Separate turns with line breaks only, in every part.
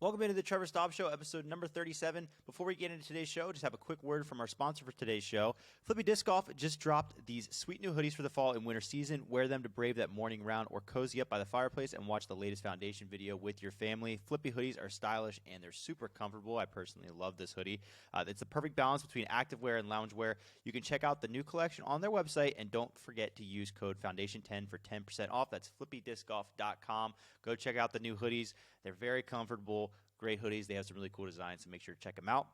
Welcome into the Trevor Staub Show, episode number 37. Before we get into today's show, just have a quick word from our sponsor for today's show. Flippy Disc Golf just dropped these sweet new hoodies for the fall and winter season. Wear them to brave that morning round or cozy up by the fireplace and watch the latest foundation video with your family. Flippy hoodies are stylish and they're super comfortable. I personally love this hoodie. It's the perfect balance between activewear and loungewear. You can check out the new collection on their website, and don't forget to use code Foundation10 for 10% off. That's flippydiscgolf.com. Go check out the new hoodies. They're very comfortable. Great hoodies. They have some really cool designs, so make sure to check them out.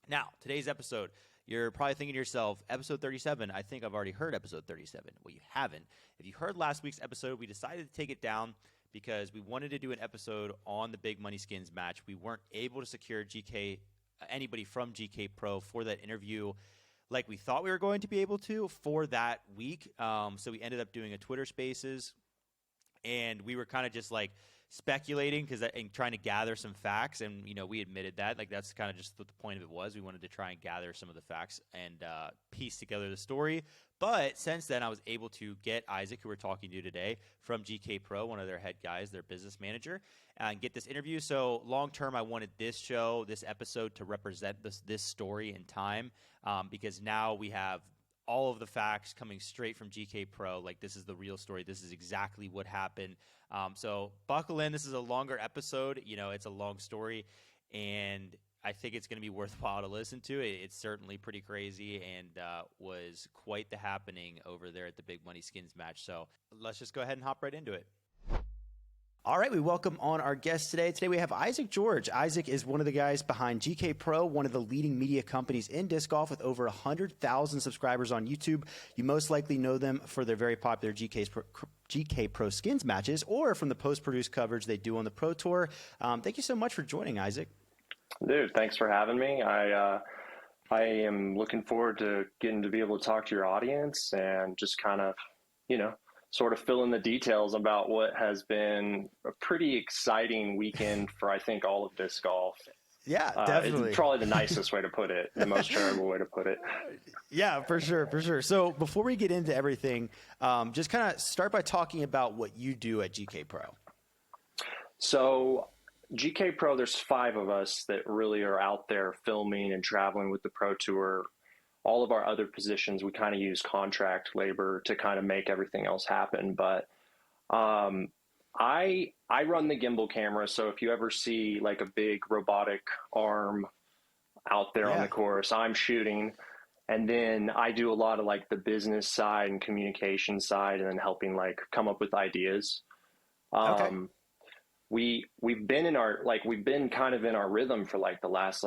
Now, today's episode, you're probably thinking to yourself, episode 37, I think I've already heard episode 37. Well, you haven't. If you heard last week's episode, we decided to take it down because we wanted to do an episode on the Big Money Skins match. We weren't able to secure anybody from GKPRO for that interview like we thought we were going to be able to for that week. So we ended up doing a Twitter Spaces, and we were kind of just like speculating and trying to gather some facts, and we admitted that that's kind of just what the point of it was. We wanted to try and gather some of the facts and piece together the story. But since then, I was able to get Isaac, who we're talking to today, from GKPRO, one of their head guys, their business manager, and get this interview. So long term, I wanted this episode to represent this story in time, because now we have all of the facts coming straight from GKPRO. Like, this is the real story. This is exactly what happened. So buckle in. This is a longer episode. It's a long story, and I think it's going to be worthwhile to listen to. It's certainly pretty crazy and was quite the happening over there at the Big Money Skins match. So let's just go ahead and hop right into it. All right, we welcome on our guest today. Today we have Isaac George. Isaac is one of the guys behind GKPRO, one of the leading media companies in disc golf with over 100,000 subscribers on YouTube. You most likely know them for their very popular GKPRO Skins matches or from the post-produced coverage they do on the Pro Tour. Thank you so much for joining, Isaac.
Dude, thanks for having me. I am looking forward to getting to be able to talk to your audience and just kind of, sort of fill in the details about what has been a pretty exciting weekend for, I think, all of disc golf.
Yeah, definitely.
It's probably the nicest way to put it, the most charitable way to put it.
Yeah, for sure. So before we get into everything, just kind of start by talking about what you do at GKPRO.
So GKPRO, there's 5 of us that really are out there filming and traveling with the Pro Tour. All of our other positions, we kind of use contract labor to kind of make everything else happen. But I run the gimbal camera. So if you ever see like a big robotic arm out there on the course, I'm shooting. And then I do a lot of like the business side and communication side, and then helping like come up with ideas.
Okay.
We've been kind of in our rhythm for like the last,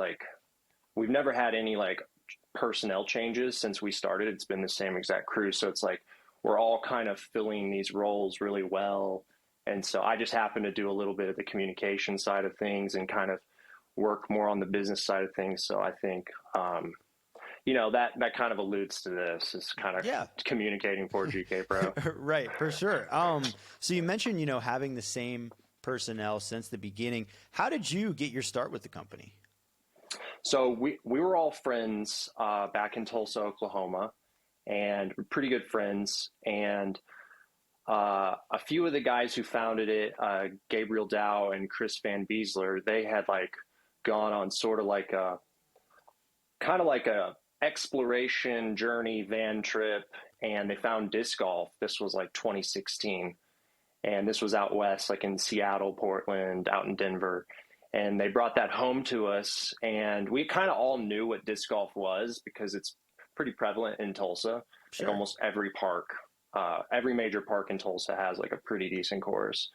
we've never had any like personnel changes since we started. It's been the same exact crew. So it's like, we're all kind of filling these roles really well. And so I just happen to do a little bit of the communication side of things and kind of work more on the business side of things. So I think, that kind of alludes to this, is kind of communicating for GKPRO.
Right. For sure. So you mentioned, having the same personnel since the beginning. How did you get your start with the company?
So we were all friends back in Tulsa, Oklahoma, and pretty good friends. And a few of the guys who founded it, Gabriel Dow and Chris Van Beesler, they had gone on sort of like a exploration journey van trip, and they found disc golf. This was 2016, and this was out west, in Seattle, Portland, out in Denver. And they brought that home to us, and we kind of all knew what disc golf was because it's pretty prevalent in Tulsa.
Sure.
Almost every park, every major park in Tulsa has a pretty decent course.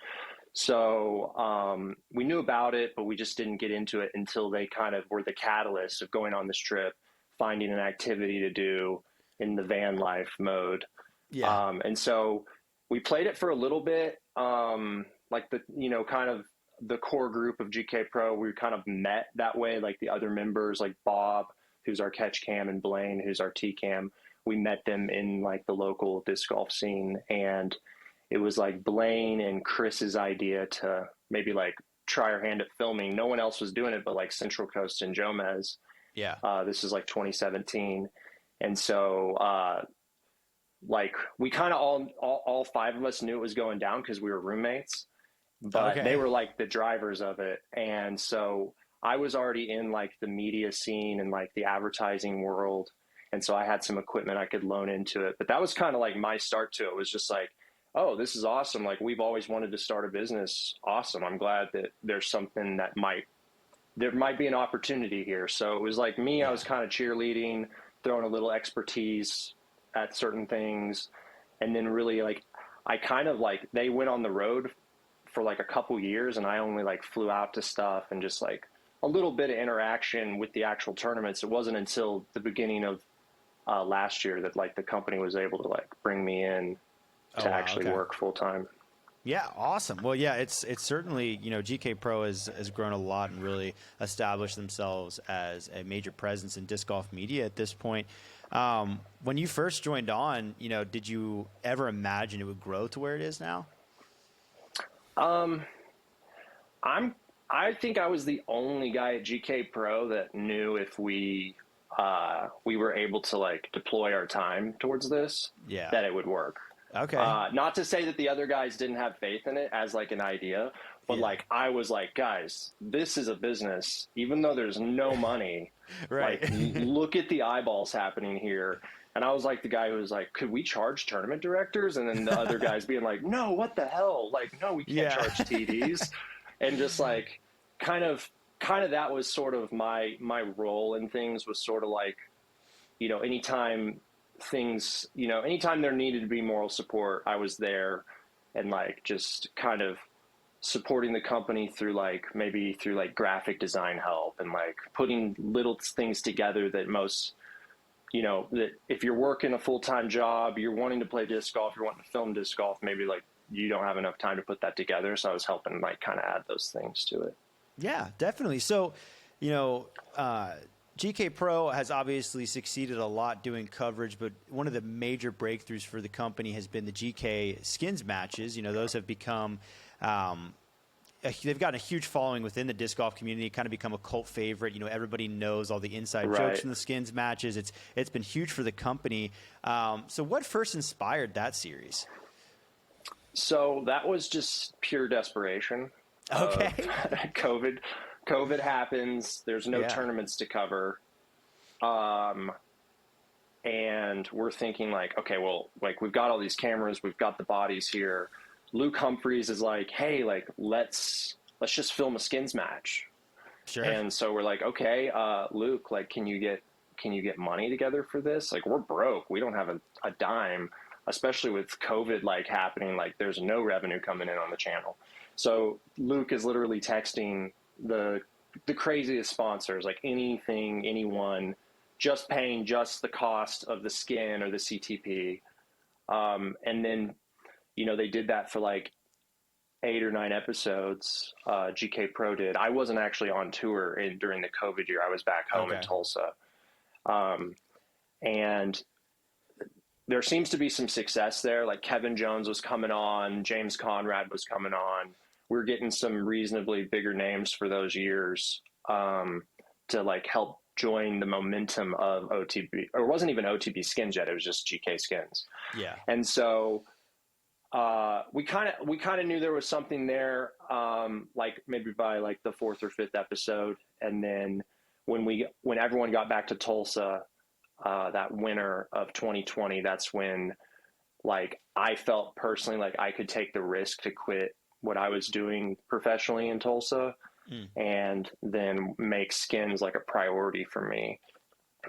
So we knew about it, but we just didn't get into it until they kind of were the catalyst of going on this trip, finding an activity to do in the van life mode.
Yeah.
And so we played it for a little bit, kind of the core group of GKPRO. We kind of met that way, the other members, like Bob, who's our catch cam, and Blaine, who's our T cam. We met them in the local disc golf scene, and it was Blaine and Chris's idea to maybe try our hand at filming. No one else was doing it but Central Coast and Jomez.
Yeah.
This is 2017. And so we kind of all 5 of us knew it was going down because we were roommates. but they
Okay.
were like the drivers of it. And so I was already in like the media scene and like the advertising world. And so I had some equipment I could loan into it. But that was kind of like my start to it. It was just like, oh, this is awesome. Like we've always wanted to start a business. Awesome. I'm glad that there's something that there might be an opportunity here. So it was like me, I
Yeah.
was kind of cheerleading, throwing a little expertise at certain things. And then really like, I kind of like, they went on the road for like a couple years and I only like flew out to stuff and just like a little bit of interaction with the actual tournaments. It wasn't until the beginning of last year that like the company was able to like bring me in
Oh
to
wow.
actually
Okay.
work full time.
Yeah, awesome. Well, yeah, it's certainly, GK Pro has grown a lot and really established themselves as a major presence in disc golf media at this point. When you first joined on, did you ever imagine it would grow to where it is now?
Um, I'm I think I was the only guy at GK Pro that knew if we were able to like deploy our time towards this,
Yeah.
that it would work.
Okay.
Not to say that the other guys didn't have faith in it as like an idea, but
Yeah.
like I was like, guys, this is a business. Even though there's no money,
Right.
like look at the eyeballs happening here. And I was like the guy who was like, could we charge tournament directors? And then the other guys being like, no, what the hell? Like, no, we can't
Yeah.
charge TDs. And just like kind of that was sort of my role in things, was sort of like, anytime anytime there needed to be moral support, I was there, and like just kind of supporting the company through like maybe through like graphic design help and like putting little things together that most, that if you're working a full-time job, you're wanting to play disc golf, you're wanting to film disc golf, maybe like you don't have enough time to put that together. So I was helping like kind of add those things to it.
Yeah, definitely. So, you know, GK Pro has obviously succeeded a lot doing coverage, but one of the major breakthroughs for the company has been the GK skins matches. Those have become, they've gotten a huge following within the disc golf community, kind of become a cult favorite. Everybody knows all the inside jokes
Right.
in the skins matches. It's been huge for the company. So what first inspired that series?
So that was just pure desperation of
Okay.
COVID. COVID happens. There's no
Yeah.
tournaments to cover. And we're thinking like, okay, well, like we've got all these cameras, we've got the bodies here. Luke Humphreys is like, hey, like let's just film a skins match.
Sure.
And so we're like, okay, Luke, like, can you get money together for this? Like, we're broke. We don't have a dime, especially with COVID like happening. Like, there's no revenue coming in on the channel. So Luke is literally texting the craziest sponsors, like anything, anyone, just paying just the cost of the skin or the CTP. And then, they did that for like 8 or 9 episodes. GK Pro did. I wasn't actually on tour during the COVID year. I was back home in
Okay.
Tulsa. And there seems to be some success there. Like Kevin Jones was coming on, James Conrad was coming on. We're getting some reasonably bigger names for those years, to like help join the momentum of OTB, or it wasn't even OTB skins yet. It was just GK skins.
Yeah.
And so, we kind of knew there was something there, like maybe by like the 4th or 5th episode. And then when everyone got back to Tulsa, that winter of 2020, that's when like I felt personally like I could take the risk to quit what I was doing professionally in Tulsa, and then make skins like a priority for me.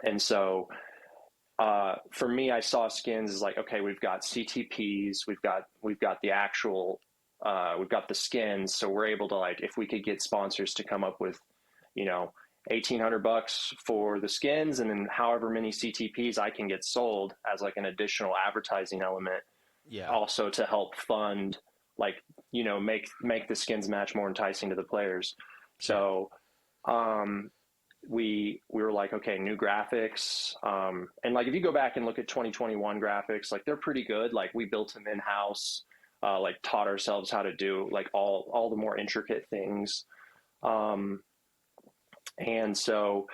And so, for me, I saw skins as like, okay, we've got CTPs, we've got the actual, we've got the skins. So we're able to like, if we could get sponsors to come up with, $1,800 for the skins, and then however many CTPs I can get sold as like an additional advertising element,
Yeah.
also to help fund, like, make the skins match more enticing to the players. So, we were like, okay, new graphics. And like, if you go back and look at 2021 graphics, like they're pretty good. Like we built them in house, like taught ourselves how to do like all the more intricate things. And so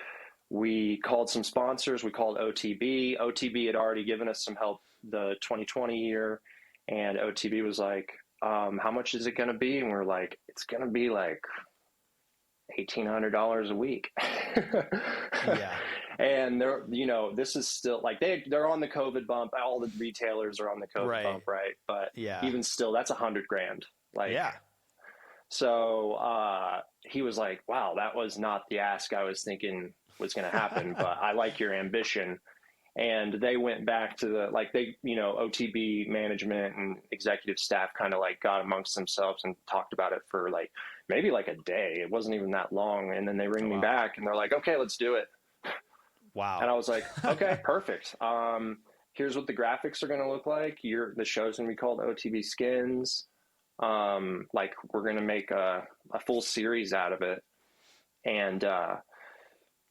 we called some sponsors. We called OTB. OTB had already given us some help the 2020 year. And OTB was like, how much is it going to be? And we're like, it's going to be like $1,800 a week.
Yeah.
And they're, this is still like they're on the COVID bump. All the retailers are on the COVID bump, right? But
Yeah.
even still, that's $100,000. Like,
yeah.
So he was like, wow, that was not the ask I was thinking was going to happen, but I like your ambition. And they went back to OTB management and executive staff kind of like got amongst themselves and talked about it for like maybe like a day. It wasn't even that long. And then they ring me back and they're like, okay, let's do it.
Wow.
And I was like, okay, perfect. Here's what the graphics are going to look like. The show's going to be called OTB Skins. Like we're going to make a full series out of it. And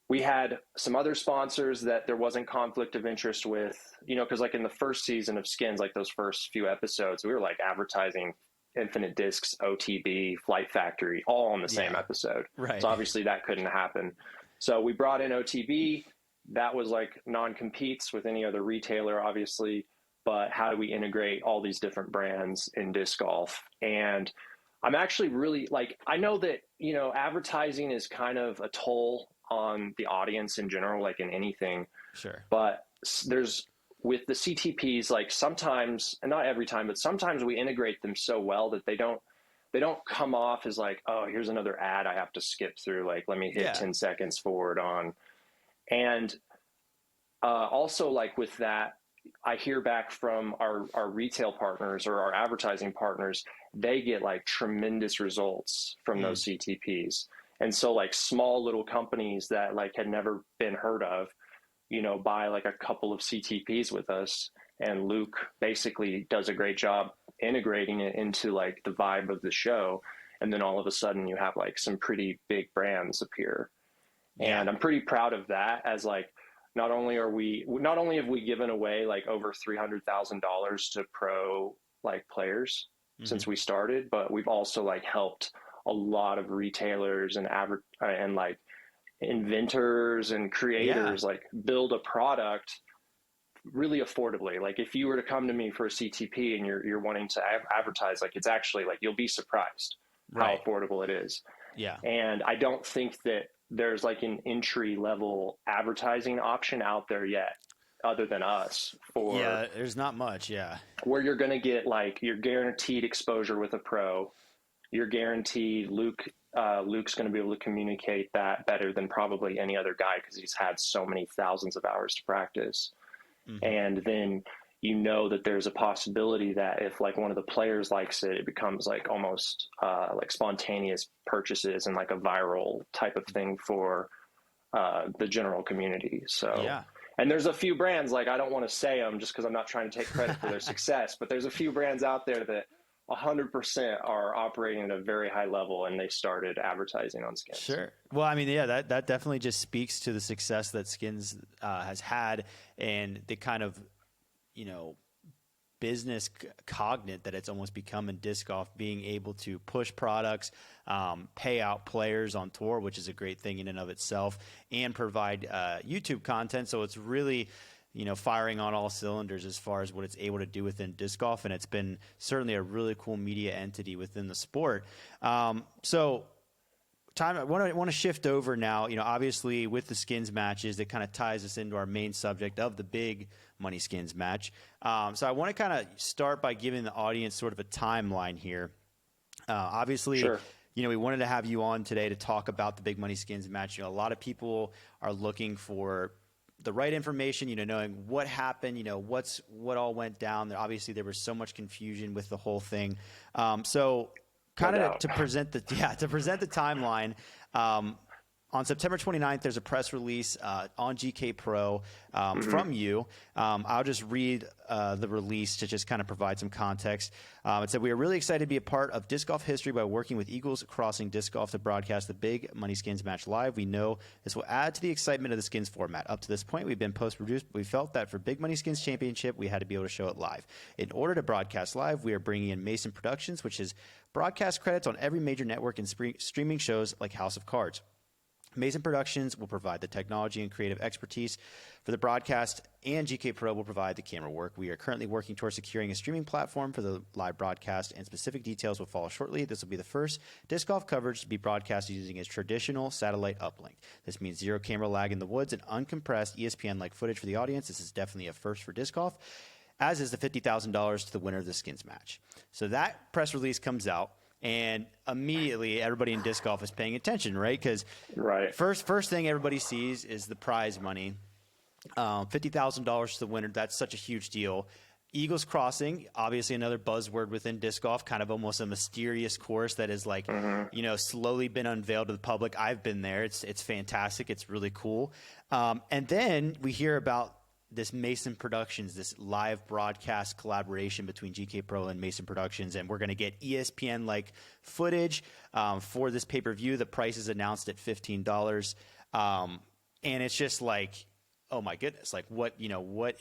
we had some other sponsors that there wasn't conflict of interest with, because like in the first season of Skins, like those first few episodes, we were like advertising Infinite Discs, OTB, Flight Factory, all on the same episode.
Right.
So obviously that couldn't happen. So we brought in OTB. That was like non-competes with any other retailer, obviously. But how do we integrate all these different brands in disc golf? And I'm actually really I know that, advertising is kind of a toll on the audience in general, like in anything.
Sure.
But there's with the CTPs, like sometimes, and not every time, but sometimes we integrate them so well that they don't come off as like, oh, here's another ad I have to skip through. Like, let me hit 10 seconds forward on. And also like with that, I hear back from our retail partners or our advertising partners, they get like tremendous results from those CTPs. And so like small little companies that like had never been heard of, buy like a couple of CTPs with us, and Luke basically does a great job integrating it into like the vibe of the show. And then all of a sudden you have like some pretty big brands appear. And I'm pretty proud of that, as like, not only have we given away like over $300,000 to pro like players since we started, but we've also like helped a lot of retailers and like inventors and creators like build a product really affordably. Like if you were to come to me for a CTP and you're wanting to advertise, like it's actually like you'll be surprised how affordable it is.
Yeah.
And I don't think that there's like an entry level advertising option out there yet, other tthan us.
There's not much.
Where you're going to get like you're guaranteed exposure with a pro. You're guaranteed Luke's going to be able to communicate that better than probably any other guy, because he's had so many thousands of hours to practice. And then that there's a possibility that if like one of the players likes it, it becomes like almost like spontaneous purchases and like a viral type of thing for the general community. So, and there's a few brands, like I don't want to say them just because I'm not trying to take credit for their success, but there's a few brands out there that 100% are operating at a very high level, and they started advertising on Skins.
Sure. Well, I mean, that definitely just speaks to the success that Skins has had, and the kind of business cognate that it's almost become in disc golf, being able to push products, pay out players on tour, which is a great thing in and of itself, and provide YouTube content. So it's really, firing on all cylinders as far as what it's able to do within disc golf. And it's been certainly a really cool media entity within the sport. So I want to shift over now. Obviously with the Skins matches, that kind of ties us into our main subject of the big money Skins match. So I want to kind of start by giving the audience sort of a timeline here. Obviously, we wanted to have you on today to talk about the big money Skins match. A lot of people are looking for the right information, knowing what happened, what all went down there. Obviously there was so much confusion with the whole thing. So kind of to present the timeline, on September 29th, there's a press release on GKPRO from you. I'll just read the release to just kind of provide some context. It said, "We are really excited to be a part of disc golf history by working with Eagles Crossing Disc Golf to broadcast the Big Money Skins match live. We know this will add to the excitement of the Skins format. Up to this point, we've been post-produced, but we felt that for Big Money Skins Championship, we had to be able to show it live. In order to broadcast live, we are bringing in Mason Productions, which is broadcast credits on every major network and streaming shows like House of Cards. Mason Productions will provide the technology and creative expertise for the broadcast, and GKPRO will provide the camera work. We are currently working towards securing a streaming platform for the live broadcast, and specific details will follow shortly. This will be the first disc golf coverage to be broadcast using a traditional satellite uplink. This means zero camera lag in the woods and uncompressed ESPN-like footage for the audience. This is definitely a first for disc golf, as is the $50,000 to the winner of the skins match. So that press release comes out. And immediately, everybody in disc golf is paying attention, right? Because first thing everybody sees is the prize money, $50,000 to the winner. That's such a huge deal. Eagles Crossing, obviously another buzzword within disc golf, kind of almost a mysterious course that is like, slowly been unveiled to the public. I've been there. It's fantastic. It's really cool. And then we hear about this Mason Productions, this live broadcast collaboration between GKPRO and Mason Productions, and we're going to get ESPN-like footage for this pay-per-view. The price is announced at $15, and it's just like, oh my goodness, like what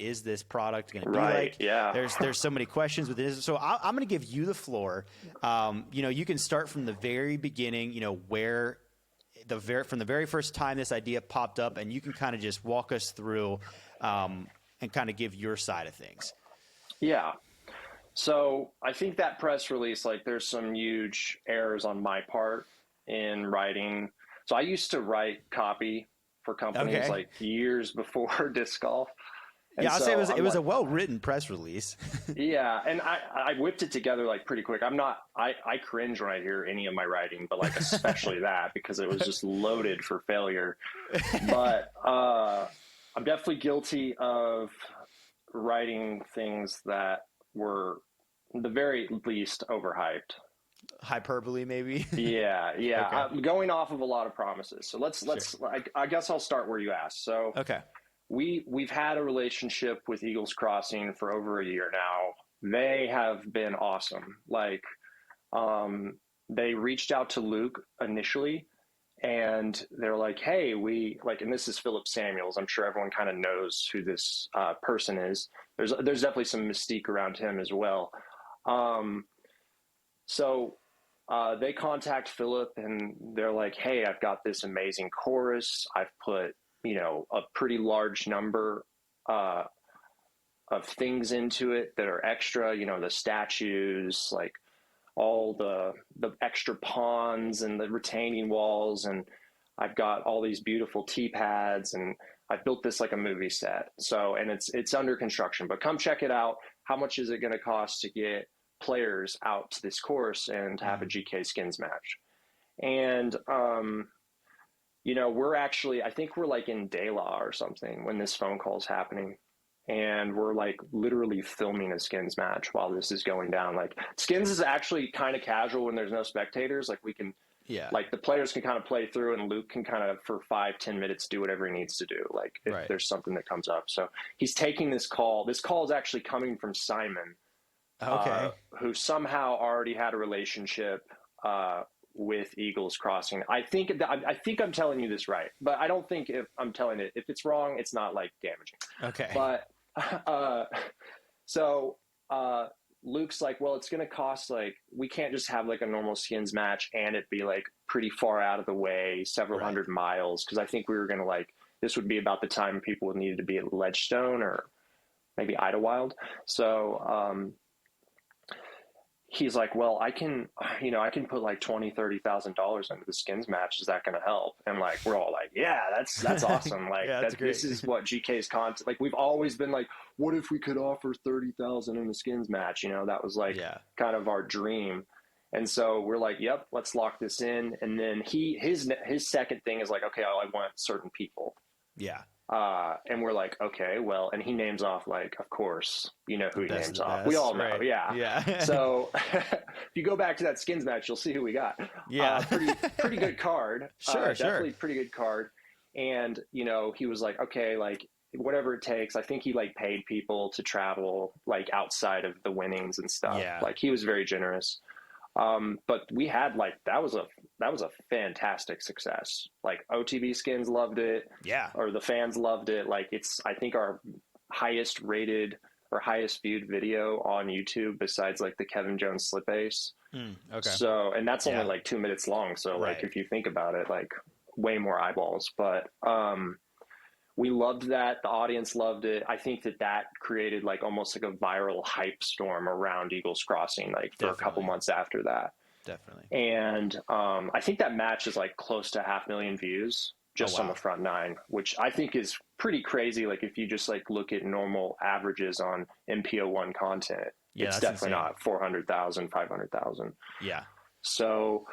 is this product going to be like?
Yeah.
There's so many questions with this. So I'm going to give you the floor. You can start from the very beginning, where from the very first time this idea popped up, and you can kind of just walk us through and kind of give your side of things.
Yeah. So I think that press release, like there's some huge errors on my part in writing. So I used to write copy for companies like years before disc golf. And
I'll say it was a well-written press release.
Yeah. And I whipped it together like pretty quick. I cringe when I hear any of my writing, but like especially that, because it was just loaded for failure. But, I'm definitely guilty of writing things that were, the very least, overhyped.
Hyperbole, maybe.
Yeah.
Okay.
I'm going off of a lot of promises. So let's. I guess I'll start where you asked. So we've had a relationship with Eagles Crossing for over a year now. They have been awesome. Like, they reached out to Luke initially. And they're like, hey, and this is Philip Samuels. I'm sure everyone kind of knows who this person is. There's definitely some mystique around him as well. So they contact Philip and they're like, hey, I've got this amazing chorus. I've put, a pretty large number of things into it that are extra, the statues, like all the extra ponds and the retaining walls, and I've got all these beautiful tee pads, and I've built this like a movie set. So, and it's under construction, but come check it out. How much is it going to cost to get players out to this course and have a GK skins match? And I think we're like in De La or something when this phone call is happening. And we're like literally filming a skins match while this is going down. Like, skins is actually kind of casual when there's no spectators. Like, we can, like the players can kind of play through, and Luke can kind of for 5-10 minutes do whatever he needs to do. Like, if there's something that comes up. So he's taking this call. This call is actually coming from Simon, who somehow already had a relationship with Eagles Crossing. I think I'm telling you this right, but I don't think if I'm telling it, if it's wrong, it's not like damaging.
Okay.
But so Luke's like, well, it's going to cost, like, we can't just have like a normal skins match and it be like pretty far out of the way, several hundred miles. Cause I think we were going to this would be about the time people would needed to be at Ledgestone or maybe Idlewild. So, he's like, well, I can put like $20,000, $30,000 into the skins match. Is that going to help? And like, we're all like, yeah, that's awesome. Like,
that's great.
This is what GK's content. Like, we've always been like, what if we could offer 30,000 in the skins match? That was like kind of our dream. And so we're like, yep, let's lock this in. And then his second thing is like, okay, I want certain people.
Yeah.
And we're like, okay, well, and he names off, like, of course, who he names off. We all know. Yeah. So if you go back to that skins match, you'll see who we got.
Yeah.
Pretty good card.
Sure.
Definitely pretty good card. And, he was like, okay, like, whatever it takes. I think he like paid people to travel like outside of the winnings and stuff.
Yeah.
Like, he was very generous. But we had like, that was a fantastic success. Like, OTB skins loved it.
Yeah.
Or the fans loved it. Like, it's, I think, our highest rated or highest viewed video on YouTube besides like the Kevin Jones slip ace.
Okay.
So, and that's only like 2 minutes long. So like, if you think about it, like, way more eyeballs. But we loved that. The audience loved it. I think that created like almost like a viral hype storm around Eagles Crossing, like for a couple months after that.
Definitely.
And I think that match is like close to 500,000 views just on the front nine, which I think is pretty crazy. Like if you just like look at normal averages on MPO1 content, it's definitely insane. Not 400,000, 500,000.
Yeah.
So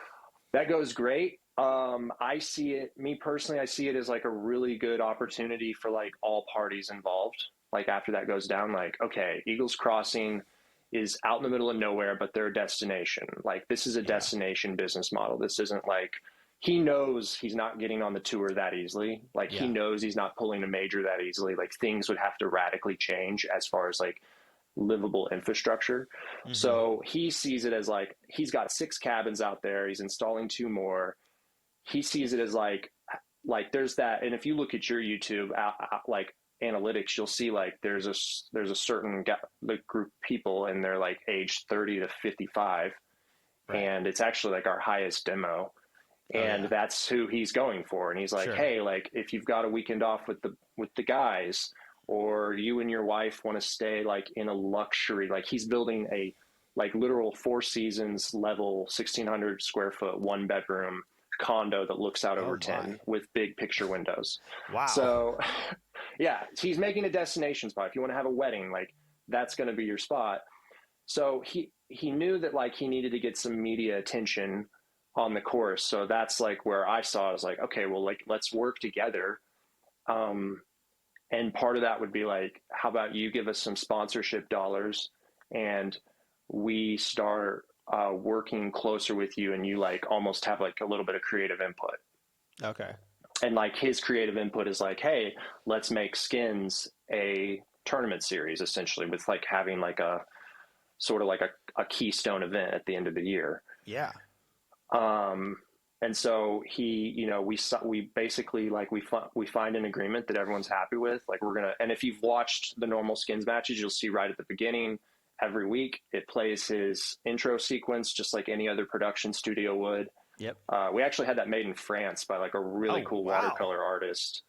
that goes great. I see it, me personally, I see it as like a really good opportunity for like all parties involved. Like after that goes down, like, okay, Eagles Crossing is out in the middle of nowhere, but they're a destination. Like this is a destination business model. This isn't like, he knows he's not getting on the tour that easily. Like he knows he's not pulling a major that easily. Like things would have to radically change as far as like livable infrastructure. Mm-hmm. So he sees it as like, he's got 6 cabins out there. He's installing 2 more. He sees it as like there's that. And if you look at your YouTube, like analytics, you'll see like there's a certain group of people and they're like age 30 to 55. Right. And it's actually like our highest demo. And that's who he's going for. And he's like, hey, like if you've got a weekend off with the guys, or you and your wife want to stay like in a luxury, like he's building a like literal 4 Seasons level 1,600 square foot 1-bedroom condo that looks out over 10 with big picture windows. Wow. So yeah, he's making a destination spot. If you want to have a wedding, like that's going to be your spot. So he knew that like he needed to get some media attention on the course. So that's like where I saw it. I was like, okay, well, like let's work together. And part of that would be like, how about you give us some sponsorship dollars and we start working closer with you, and you like almost have like a little bit of creative input. Okay. And like his creative input is like, hey, let's make skins a tournament series essentially, with like having like a sort of like a keystone event at the end of the year. Yeah. And so he, you know, we basically like we find an agreement that everyone's happy with. Like and if you've watched the normal skins matches, you'll see right at the beginning, every week it plays his intro sequence just like any other production studio would. Yep. We actually had that made in France by like a really cool watercolor artist.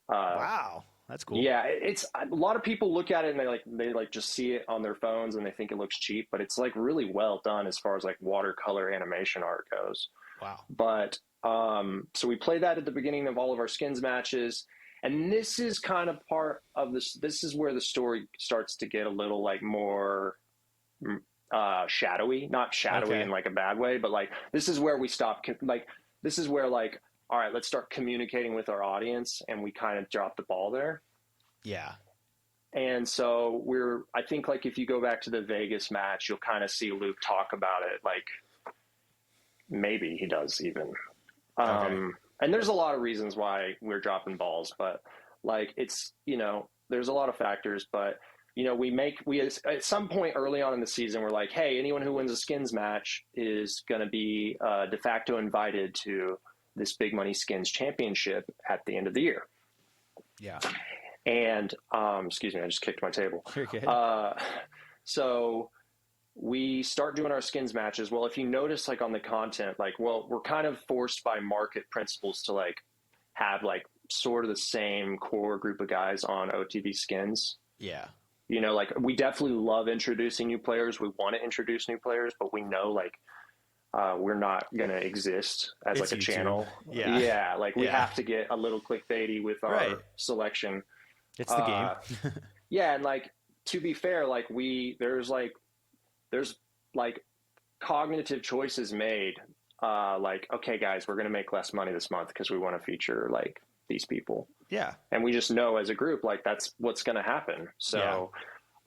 Wow. That's cool. Yeah. It's a lot of people look at it and they just see it on their phones and they think it looks cheap, but it's like really well done as far as like watercolor animation art goes. Wow. But, so we play that at the beginning of all of our skins matches. And this is kind of part of this. This is where the story starts to get a little like more shadowy, not shadowy in like a bad way, but like this is where we stop. Like this is where like, all right, let's start communicating with our audience, and we kind of drop the ball there. Yeah. And so I think like if you go back to the Vegas match, you'll kind of see Luke talk about it. Like maybe he does even. And there's a lot of reasons why we're dropping balls, but like it's, you know, there's a lot of factors, but you know, we at some point early on in the season, we're like, hey, anyone who wins a skins match is going to be de facto invited to this big money skins championship at the end of the year. Yeah. And, excuse me, I just kicked my table. You're good. So we start doing our skins matches. Well, if you notice, like on the content, like, well, we're kind of forced by market principles to like have like sort of the same core group of guys on OTB skins. Yeah. You know, like we definitely love introducing new players. We want to introduce new players, but we know like we're not going to exist as like a YouTube channel. Yeah. Yeah. Like we have to get a little clickbaity with our selection. It's the game. Yeah. And like, to be fair, like there's cognitive choices made. Like, okay, guys, we're going to make less money this month because we want to feature like these people. Yeah. And we just know as a group, like that's what's going to happen. So,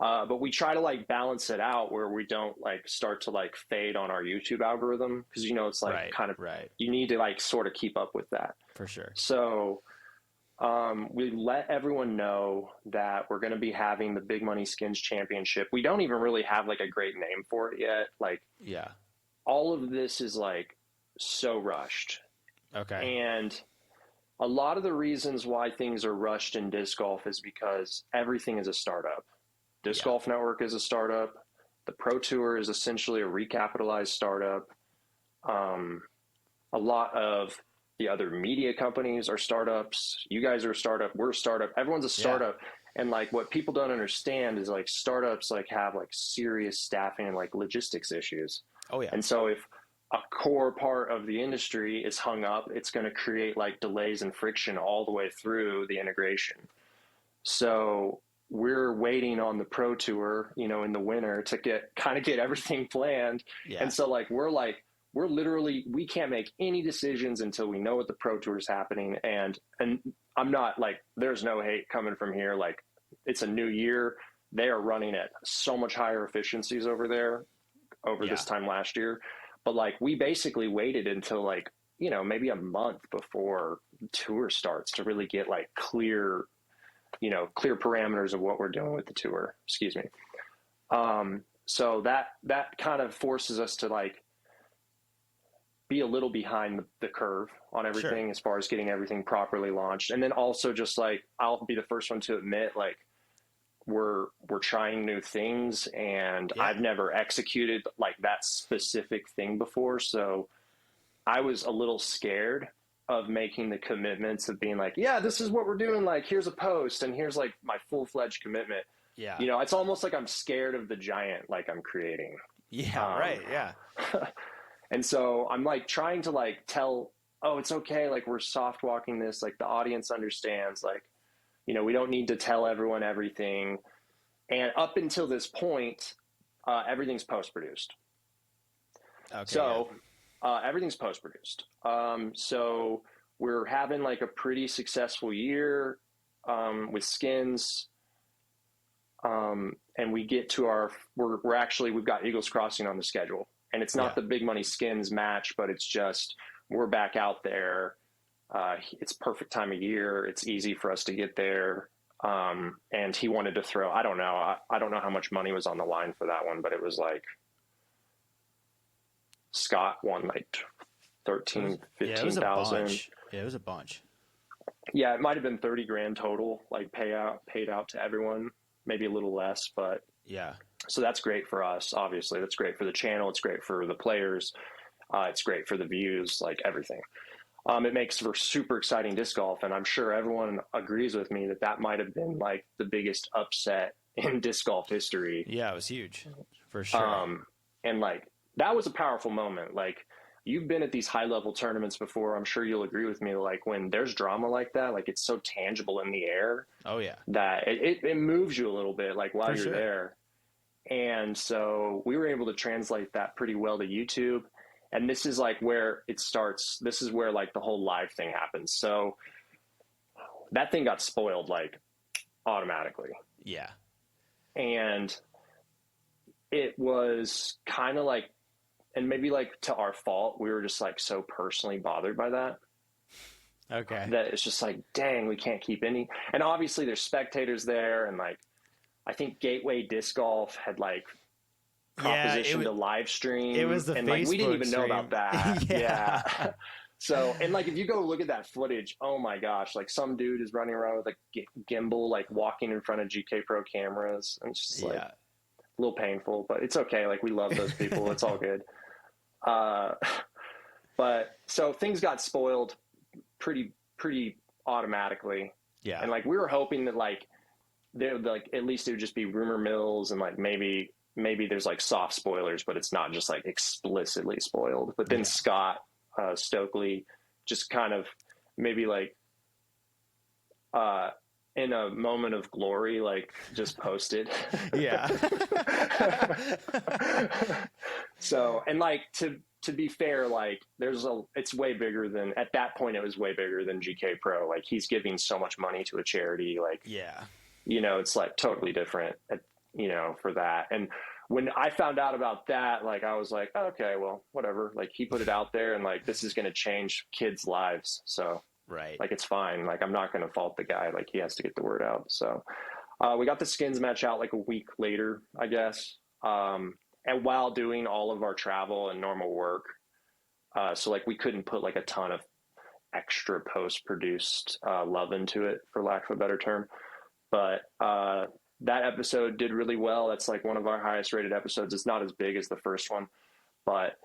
but we try to like balance it out where we don't like start to like fade on our YouTube algorithm. Cause you know, it's like you need to like sort of keep up with that. For sure. So, we let everyone know that we're going to be having the Big Money Skins Championship. We don't even really have like a great name for it yet. Like, yeah, all of this is like so rushed. Okay. And a lot of the reasons why things are rushed in disc golf is because everything is a startup. Disc Golf Network is a startup. The Pro Tour is essentially a recapitalized startup. A lot of the other media companies are startups. You guys are a startup. We're a startup. Everyone's a
Yeah.
startup. And like what people don't understand is like startups like have like serious staffing and like logistics issues.
Oh yeah.
And so if a core part of the industry is hung up, it's going to create like delays and friction all the way through the integration. So we're waiting on the Pro Tour, you know, in the winter to get everything planned.
Yeah.
And so we're literally, we can't make any decisions until we know what the Pro Tour is happening. And I'm not like, there's no hate coming from here. Like, it's a new year. They are running at so much higher efficiencies over there over this time last year. But like, we basically waited until like, you know, maybe a month before the tour starts to really get like clear parameters of what we're doing with the tour. Excuse me. So that kind of forces us to like be a little behind the curve on everything as far as getting everything properly launched. And then also just like, I'll be the first one to admit, like we're trying new things and I've never executed like that specific thing before. So I was a little scared of making the commitments of being like, yeah, this is what we're doing. Like, here's a post and here's like my full-fledged commitment.
Yeah.
You know, it's almost like I'm scared of the giant, like I'm creating.
Yeah. Right. Yeah.
And so I'm like trying to like tell, oh, it's okay. Like we're soft walking this, like the audience understands, like, you know, we don't need to tell everyone everything. And up until this point, everything's post-produced.
Okay.
So everything's post-produced. So we're having like a pretty successful year with skins. And we get to we've got Eagles Crossing on the schedule. And it's not the big money skins match, but it's just, we're back out there. It's perfect time of year. It's easy for us to get there. And he wanted to throw, I don't know. I don't know how much money was on the line for that one, but it was like, Scott won like 13, 15,000.
Yeah, it was a bunch.
Yeah, it might've been 30 grand total, like paid out to everyone, maybe a little less, but
yeah.
So that's great for us. Obviously that's great for the channel. It's great for the players. It's great for the views, like everything. It makes for super exciting disc golf. And I'm sure everyone agrees with me that might've been like the biggest upset in disc golf history.
Yeah, it was huge for sure.
And like, that was a powerful moment. Like, you've been at these high level tournaments before. I'm sure you'll agree with me. Like when there's drama like that, like it's so tangible in the air.
Oh yeah.
That it moves you a little bit, like while you're there. And so we were able to translate that pretty well to YouTube. And this is like where it starts. This is where like the whole live thing happens. So that thing got spoiled like automatically.
Yeah.
And it was kind of like, and maybe like to our fault, we were just like so personally bothered by that.
Okay.
That it's just like, dang, we can't keep any. And obviously there's spectators there. And like, I think Gateway Disc Golf had like propositioned to live stream.
It was the
and
Facebook
like, we didn't even
stream.
know about that. Yeah. So, and like, if you go look at that footage, oh my gosh, like some dude is running around with a gimbal, like walking in front of GKPRO cameras. And it's just like a little painful, but it's okay. Like we love those people. It's all good. But so things got spoiled pretty automatically.
Yeah.
And like, we were hoping that like, at least it would just be rumor mills and like maybe there's like soft spoilers, but it's not just like explicitly spoiled. But then Scott Stokely just kind of maybe like in a moment of glory, like just posted.
Yeah.
So, and like to be fair, like it's way bigger than, at that point it was way bigger than GKPRO. Like he's giving so much money to a charity. Like, you know, it's like totally different, you know, for that. And when I found out about that, like, I was like, oh, okay, well, whatever. Like he put it out there and like, this is going to change kids' lives. So like, it's fine. Like, I'm not going to fault the guy. Like he has to get the word out. So we got the skins match out like a week later, I guess. And while doing all of our travel and normal work. So like we couldn't put like a ton of extra post-produced love into it, for lack of a better term. But that episode did really well. That's like one of our highest rated episodes. It's not as big as the first one, but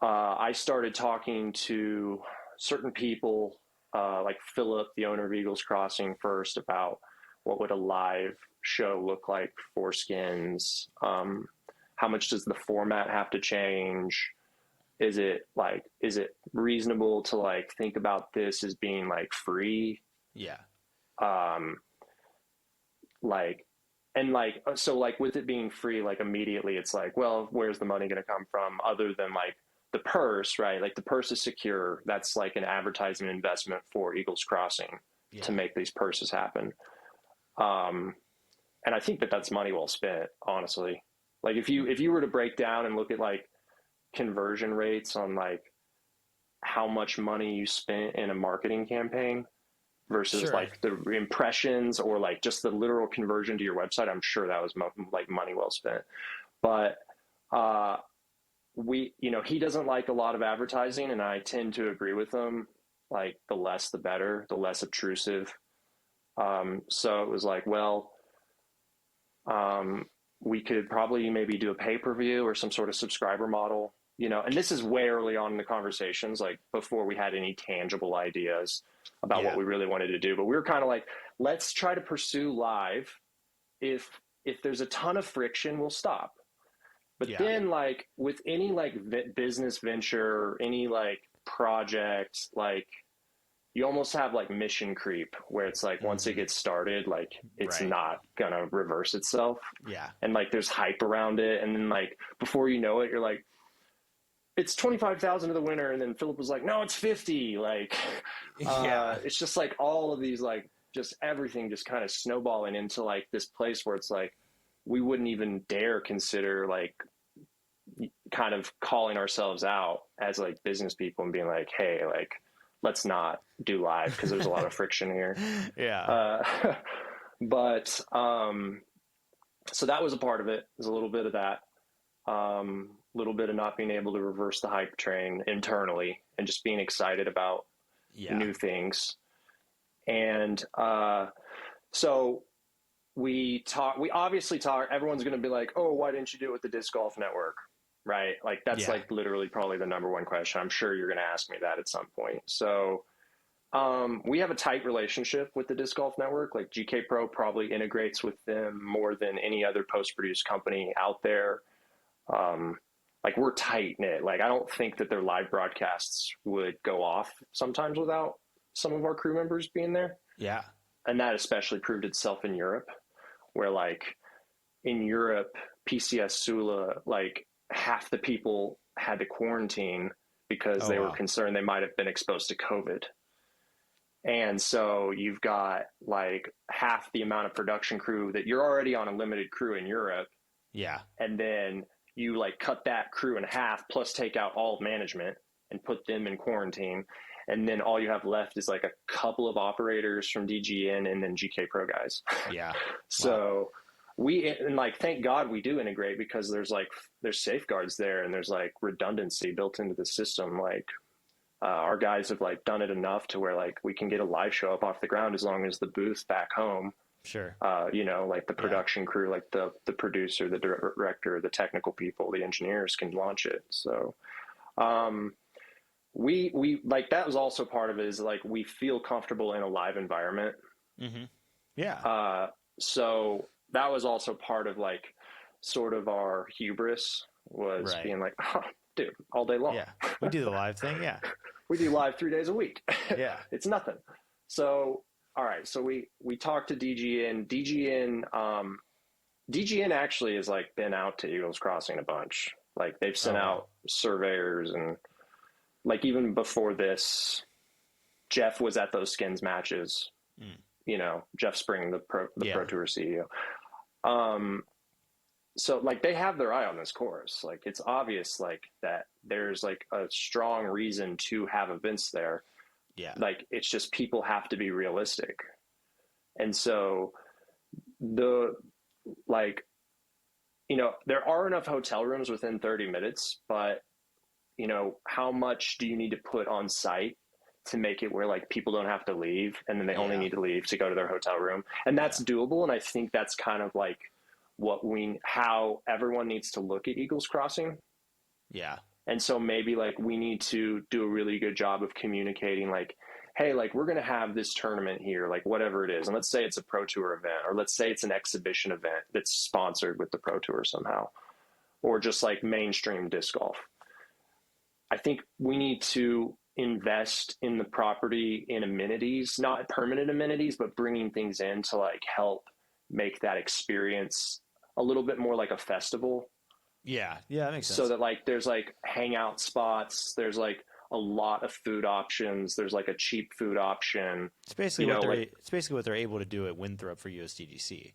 I started talking to certain people, like Philip, the owner of Eagles Crossing, first about what would a live show look like for skins. How much does the format have to change? Is it reasonable to like think about this as being like free?
Yeah.
Like, and like, so like with it being free, like immediately it's like, well, where's the money going to come from other than like the purse, right? Like the purse is secure. That's like an advertisement investment for Eagles Crossing to make these purses happen. And I think that that's money well spent, honestly. Like if you were to break down and look at like conversion rates on like how much money you spent in a marketing campaign versus like the impressions or like just the literal conversion to your website, I'm sure that was like money well spent. But he doesn't like a lot of advertising, and I tend to agree with him. Like the less the better, the less obtrusive. So it was like, well, we could probably maybe do a pay-per-view or some sort of subscriber model, and this is way early on in the conversations, like before we had any tangible ideas about what we really wanted to do. But we were kind of like, let's try to pursue live. If there's a ton of friction, we'll stop. But then like with any like business venture, any like project, like you almost have like mission creep where it's like once it gets started, like it's not gonna reverse itself.
Yeah.
And like there's hype around it, and then like before you know it, you're like, it's 25,000 to the winner, and then Philip was like, no, it's 50. Like, it's just like all of these like just everything just kind of snowballing into like this place where it's like we wouldn't even dare consider like kind of calling ourselves out as like business people and being like, hey, like let's not do live because there's a lot of friction here. But so that was a part of it. There's a little bit of that, little bit of not being able to reverse the hype train internally and just being excited about new things. And so we obviously talk, everyone's going to be like, oh, why didn't you do it with the Disc Golf Network? Right? Like that's like literally probably the number one question. I'm sure you're going to ask me that at some point. So we have a tight relationship with the Disc Golf Network. Like GKPRO probably integrates with them more than any other post-produced company out there. Like we're tight knit. Like I don't think that their live broadcasts would go off sometimes without some of our crew members being there.
Yeah.
And that especially proved itself in Europe, where like in Europe, PCS Sula, like half the people had to quarantine because they were concerned they might have been exposed to COVID. And so you've got like half the amount of production crew that you're already on a limited crew in Europe.
Yeah.
And then you like cut that crew in half plus take out all of management and put them in quarantine. And then all you have left is like a couple of operators from DGN and then GKPRO guys.
Yeah.
So and like, thank God we do integrate because there's safeguards there and there's like redundancy built into the system. Like our guys have like done it enough to where like we can get a live show up off the ground as long as the booth back home.
Sure.
Like the production crew, like the producer, the director, the technical people, the engineers can launch it. So, we like that was also part of it is like we feel comfortable in a live environment.
Mm-hmm. Yeah.
So that was also part of like sort of our hubris was being like, oh, dude, all day long.
Yeah. We do the live thing. Yeah.
We do live 3 days a week.
Yeah.
It's nothing. So, all right. So we talked to DGN. DGN actually has like been out to Eagles Crossing a bunch. Like they've sent out surveyors, and like even before this, Jeff was at those skins matches. Jeff Spring, the Pro Tour CEO. So like they have their eye on this course. Like it's obvious like that there's like a strong reason to have events there.
Yeah.
Like it's just people have to be realistic. And so there are enough hotel rooms within 30 minutes, but how much do you need to put on site to make it where like people don't have to leave and then they only need to leave to go to their hotel room? And that's doable. And I think that's kind of like how everyone needs to look at Eagles Crossing.
Yeah.
And so maybe like we need to do a really good job of communicating like, hey, like we're going to have this tournament here, like whatever it is. And let's say it's a Pro Tour event, or let's say it's an exhibition event that's sponsored with the Pro Tour somehow, or just like mainstream disc golf. I think we need to invest in the property in amenities, not permanent amenities, but bringing things in to like help make that experience a little bit more like a festival.
Yeah, that makes
So
sense.
that like there's like hangout spots, there's like a lot of food options, there's like a cheap food option.
It's basically
You know, like
it's basically what they're able to do at Winthrop for USDGC.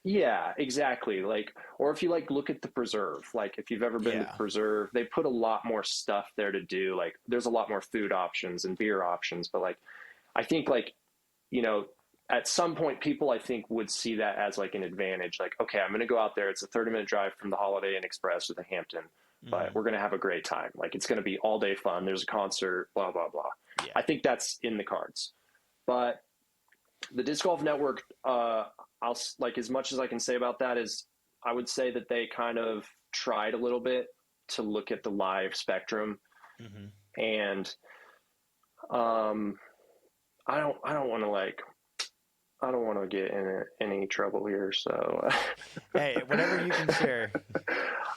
yeah, exactly. Like, or if you like look at the preserve, like if you've ever been to the
Yeah,
preserve, they put a lot more stuff there to do. Like, there's a lot more food options and beer options. But like, I think like, you know, at some point, people I think would see that as like an advantage. Like, okay, I'm going to go out there. It's a 30-minute drive from the Holiday Inn Express or the Hampton, but
hmm
we're going to have a great time. Like, it's going to be all day fun. There's a concert, blah blah blah.
yeah,
I think that's in the cards. But the disc golf network, I'll like as much as I can say about that is I would say that they kind of tried a little bit to look at the live spectrum,
hmm
and um, I don't want to like I don't want to get in any trouble here, so
Hey, whatever you can share.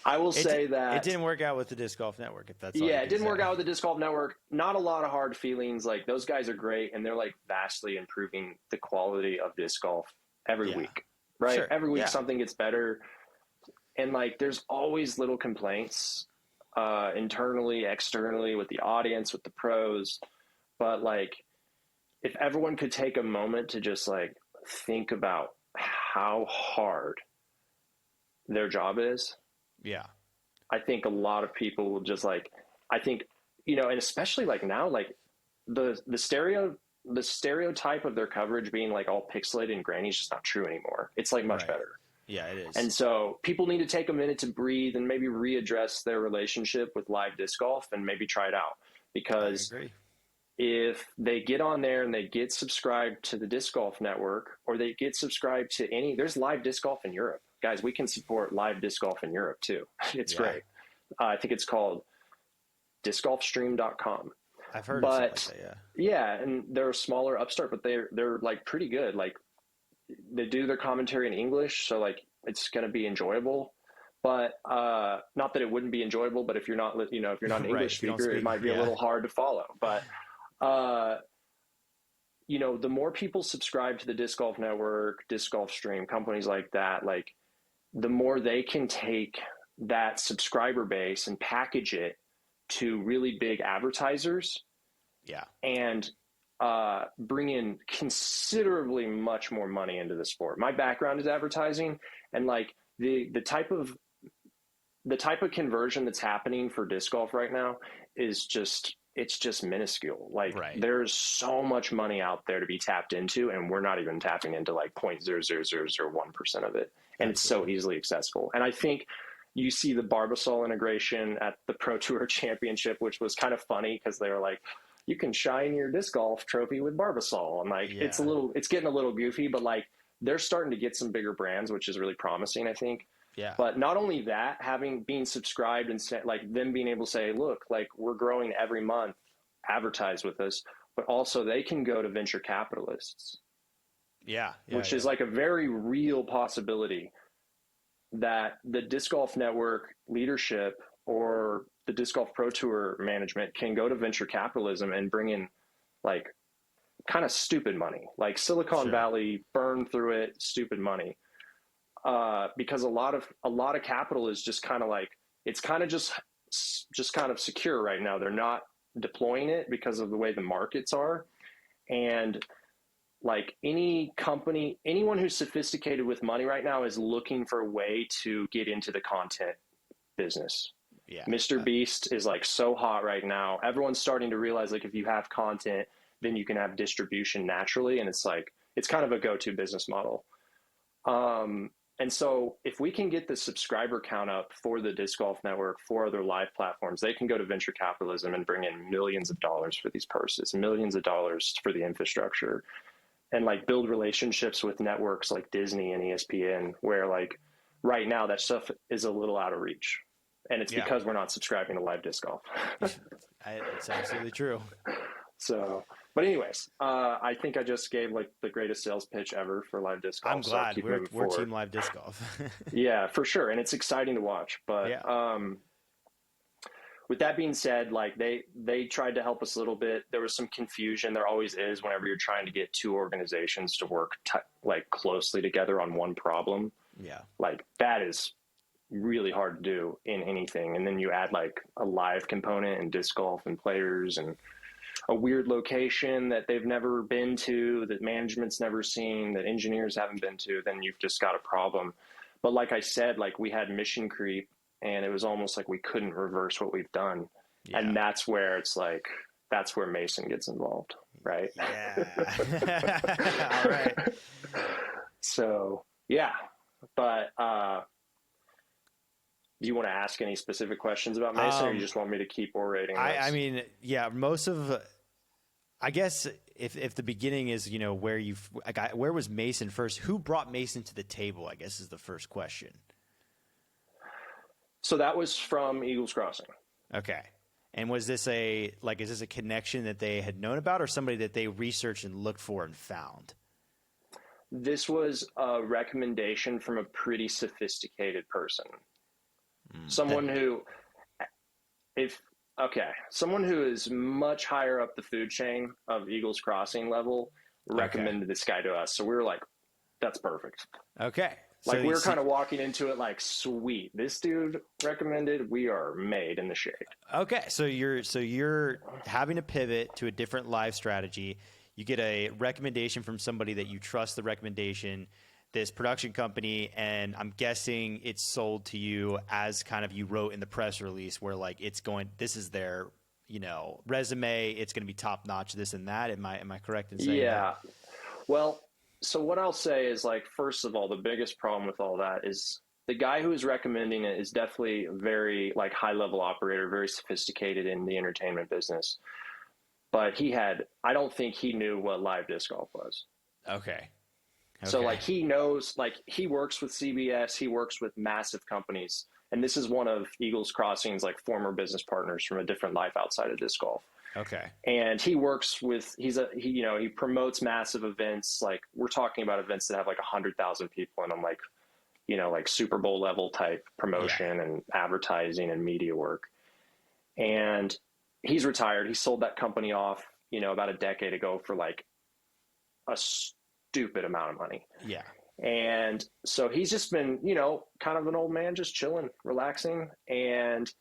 I will
It
say
it
that
didn't work out with the disc golf network. If that's all you
yeah, it
can
didn't work
say.
out with the disc golf network. Not a lot of hard feelings. Like those guys are great, and they're like vastly improving the quality of disc golf every
Yeah,
week. Right,
sure.
every week
Yeah,
something gets better, and like there's always little complaints internally, externally, with the audience, with the pros. But like, if everyone could take a moment to just like think about how hard their job is,
yeah,
I think a lot of people will just like, I think, and especially like now, like the stereotype of their coverage being like all pixelated and grainy is just not true anymore. It's like much
right.
better.
Yeah, it is.
And so people need to take a minute to breathe and maybe readdress their relationship with live disc golf and maybe try it out.
I
Because
agree.
if they get on there and they get subscribed to the disc golf network, or they get subscribed to there's live disc golf in Europe. Guys, we can support live disc golf in Europe too. It's
Yeah,
great. I think it's called discgolfstream.com.
I've heard of something like
But
that. Yeah,
yeah, and they're a smaller upstart, but they're like pretty good. Like they do their commentary in English, so like it's going to be enjoyable. But not that it wouldn't be enjoyable, but if you're not, if you're not an
right.
English
If you don't
speaker, it
speak,
might be a
yeah,
little hard to follow. But uh, the more people subscribe to the Disc Golf Network, Disc Golf Stream, companies like that, like the more they can take that subscriber base and package it to really big advertisers
yeah,
and bring in considerably much more money into the sport. My background is advertising, and like the type of conversion that's happening for disc golf right now is just minuscule. Like
right.
there's so much money out there to be tapped into, and we're not even tapping into like 0.00001% of it, and it's so
Absolutely.
easily accessible. And I think you see the Barbasol integration at the Pro Tour Championship, which was kind of funny because they were like, you can shine your disc golf trophy with Barbasol, and like
Yeah,
it's getting a little goofy, but like they're starting to get some bigger brands, which is really promising, I think.
yeah,
But not only that, having being subscribed and like them being able to say, look, like we're growing every month, advertise with us, but also they can go to venture capitalists,
yeah, yeah,
which
yeah.
is like a very real possibility that the disc golf network leadership or the disc golf pro tour management can go to venture capitalism and bring in like kind of stupid money, like Silicon
Sure.
Valley burn through it, stupid money. Because a lot of capital is just kind of like it's kind of just kind of secure right now. They're not deploying it because of the way the markets are, and like any company, anyone who's sophisticated with money right now is looking for a way to get into the content business.
Yeah.
Mr. Beast is like so hot right now. Everyone's starting to realize like if you have content, then you can have distribution naturally, and it's like it's kind of a go-to business model. And so if we can get the subscriber count up for the disc golf network, for other live platforms, they can go to venture capitalism and bring in millions of dollars for these purses, millions of dollars for the infrastructure, and like build relationships with networks like Disney and ESPN, where like right now that stuff is a little out of reach. And it's because we're not subscribing to Live Disc Golf.
It's absolutely true.
So, but anyways, I think I just gave like the greatest sales pitch ever for Live Disc Golf.
I'm glad we're Team Live Disc Golf.
Yeah, for sure. And it's exciting to watch. But with that being said, like they tried to help us a little bit. There was some confusion. There always is whenever you're trying to get two organizations to work like closely together on one problem.
Yeah.
Like that is really hard to do in anything. And then you add like a live component and disc golf and players and a weird location that they've never been to, that management's never seen, that engineers haven't been to, then you've just got a problem. But like I said, like we had mission creep and it was almost like we couldn't reverse what we've done. Yeah. And that's where it's like, that's where Mason gets involved. Right.
Yeah. All right.
So yeah, but, do you want to ask any specific questions about Mason, or you just want me to keep orating?
I mean, yeah, I guess if the beginning is, you know, where was Mason first? Who brought Mason to the table, I guess, is the first question.
So that was from Eagles Crossing.
Okay. And is this a connection that they had known about, or somebody that they researched and looked for and found?
This was a recommendation from a pretty sophisticated person. Someone who is much higher up the food chain of Eagles Crossing level recommended this guy to us. So we were like, that's perfect.
Okay.
Like we were kind of walking into it like, sweet, this dude recommended, we are made in the shade.
Okay. So you're having to pivot to a different live strategy. You get a recommendation from somebody that you trust the recommendation, this production company, and I'm guessing it's sold to you as kind of you wrote in the press release where like this is their, you know, resume, it's going to be top notch, this and that. Am I correct in saying that?
Well, so what I'll say is like, first of all, the biggest problem with all that is the guy who is recommending it is definitely a very like high level operator, very sophisticated in the entertainment business. But I don't think he knew what live disc golf was.
Okay.
So like he knows, like he works with CBS, he works with massive companies, and this is one of Eagles Crossing's like former business partners from a different life outside of disc golf.
Okay.
And he works with, he promotes massive events. Like we're talking about events that have like 100,000 people in them, like, you know, like Super Bowl level type promotion and advertising and media work. And he's retired. He sold that company off, you know, about a decade ago for like a stupid amount of money.
Yeah.
And so he's just been, you know, kind of an old man, just chilling, relaxing. And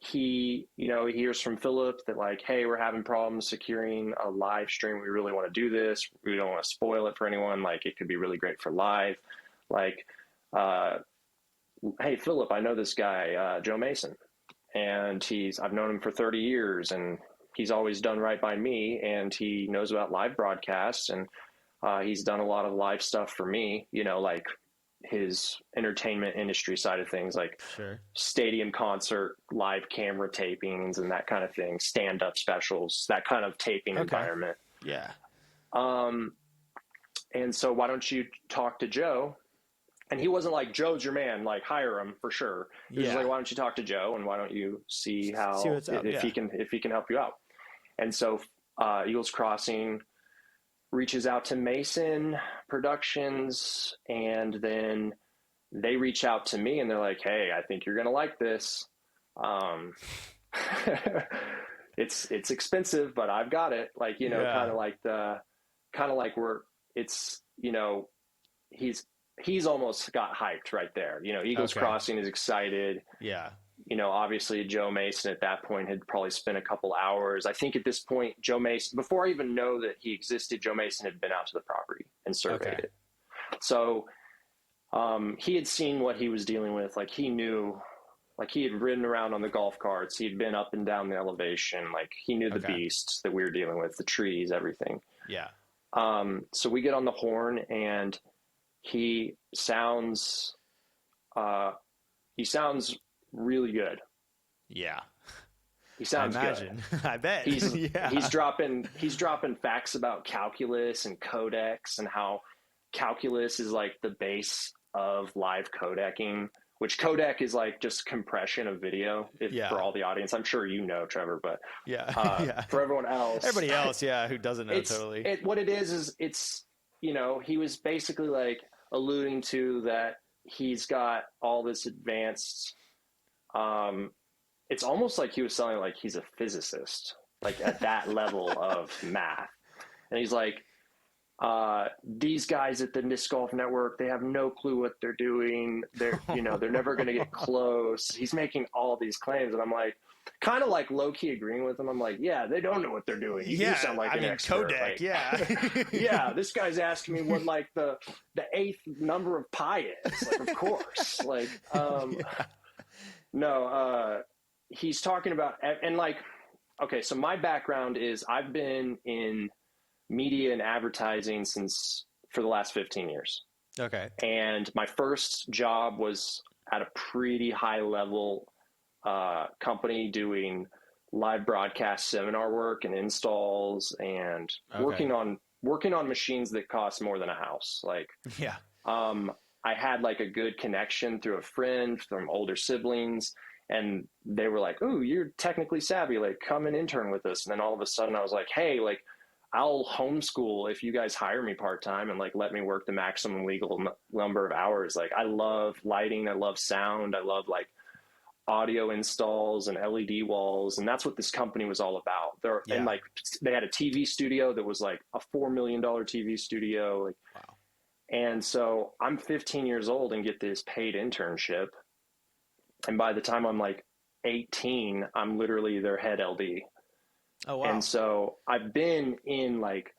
he hears from Philip that like, hey, we're having problems securing a live stream. We really want to do this. We don't want to spoil it for anyone. Like it could be really great for live. Like, hey, Philip, I know this guy, Joe Mason, and I've known him for 30 years and he's always done right by me. And he knows about live broadcasts, and he's done a lot of live stuff for me, you know, like his entertainment industry side of things, like stadium concert, live camera tapings and that kind of thing, stand-up specials, that kind of taping environment.
Yeah.
And so why don't you talk to Joe? And he wasn't like, Joe's your man, like hire him for sure. He was like, why don't you talk to Joe and why don't you see what's up, if he can help you out? And so Eagles Crossing reaches out to Mason Productions, and then they reach out to me and they're like, hey, I think you're going to like this. It's expensive, but I've got it. Like, you know, kind of like it's, you know, he's almost got hyped right there. You know, Eagles Crossing is excited.
Yeah.
You know, obviously Joe Mason at that point had probably spent a couple hours. I think at this point, Joe Mason, before I even know that he existed, Joe Mason had been out to the property and surveyed it. So he had seen what he was dealing with. Like he knew, like he had ridden around on the golf carts. He had been up and down the elevation. Like he knew the beasts that we were dealing with, the trees, everything.
Yeah.
So we get on the horn and he sounds really good.
Yeah.
He sounds
good. I bet.
He's dropping facts about calculus and codecs and how calculus is like the base of live codecing, which codec is like just compression of video
Yeah.
for all the audience. I'm sure you know, Trevor, but
Yeah. Yeah.
for everyone else,
Everybody else, yeah, who doesn't know
it's
totally.
what it is it's, you know, he was basically like alluding to that he's got all this advanced, it's almost like he was selling like he's a physicist, like at that level of math. And he's like, these guys at the Disc Golf Network, they have no clue what they're doing. They're, you know, they're never going to get close. He's making all these claims. And I'm like, kind of like low key agreeing with him. I'm like, yeah, they don't know what they're doing. You do sound like an expert.
Codec,
like,
yeah.
yeah, this guy's asking me what like the eighth number of pi is. Like, of course. Like, no, he's talking about, and like, okay, so my background is I've been in media and advertising for the last 15 years.
Okay.
And my first job was at a pretty high level company doing live broadcast seminar work and installs and working on machines that cost more than a house. Like,
yeah.
I had like a good connection through a friend from older siblings, and they were like, "Ooh, you're technically savvy. Like, come and intern with us." And then all of a sudden, I was like, "Hey, like, I'll homeschool if you guys hire me part-time and like let me work the maximum legal number of hours." Like, I love lighting. I love sound. I love like audio installs and LED walls. And that's what this company was all about. And like, they had a TV studio that was like a $4 million TV studio. Like,
wow.
And so I'm 15 years old and get this paid internship. And by the time I'm like 18, I'm literally their head LD.
Oh, wow.
And so I've been in like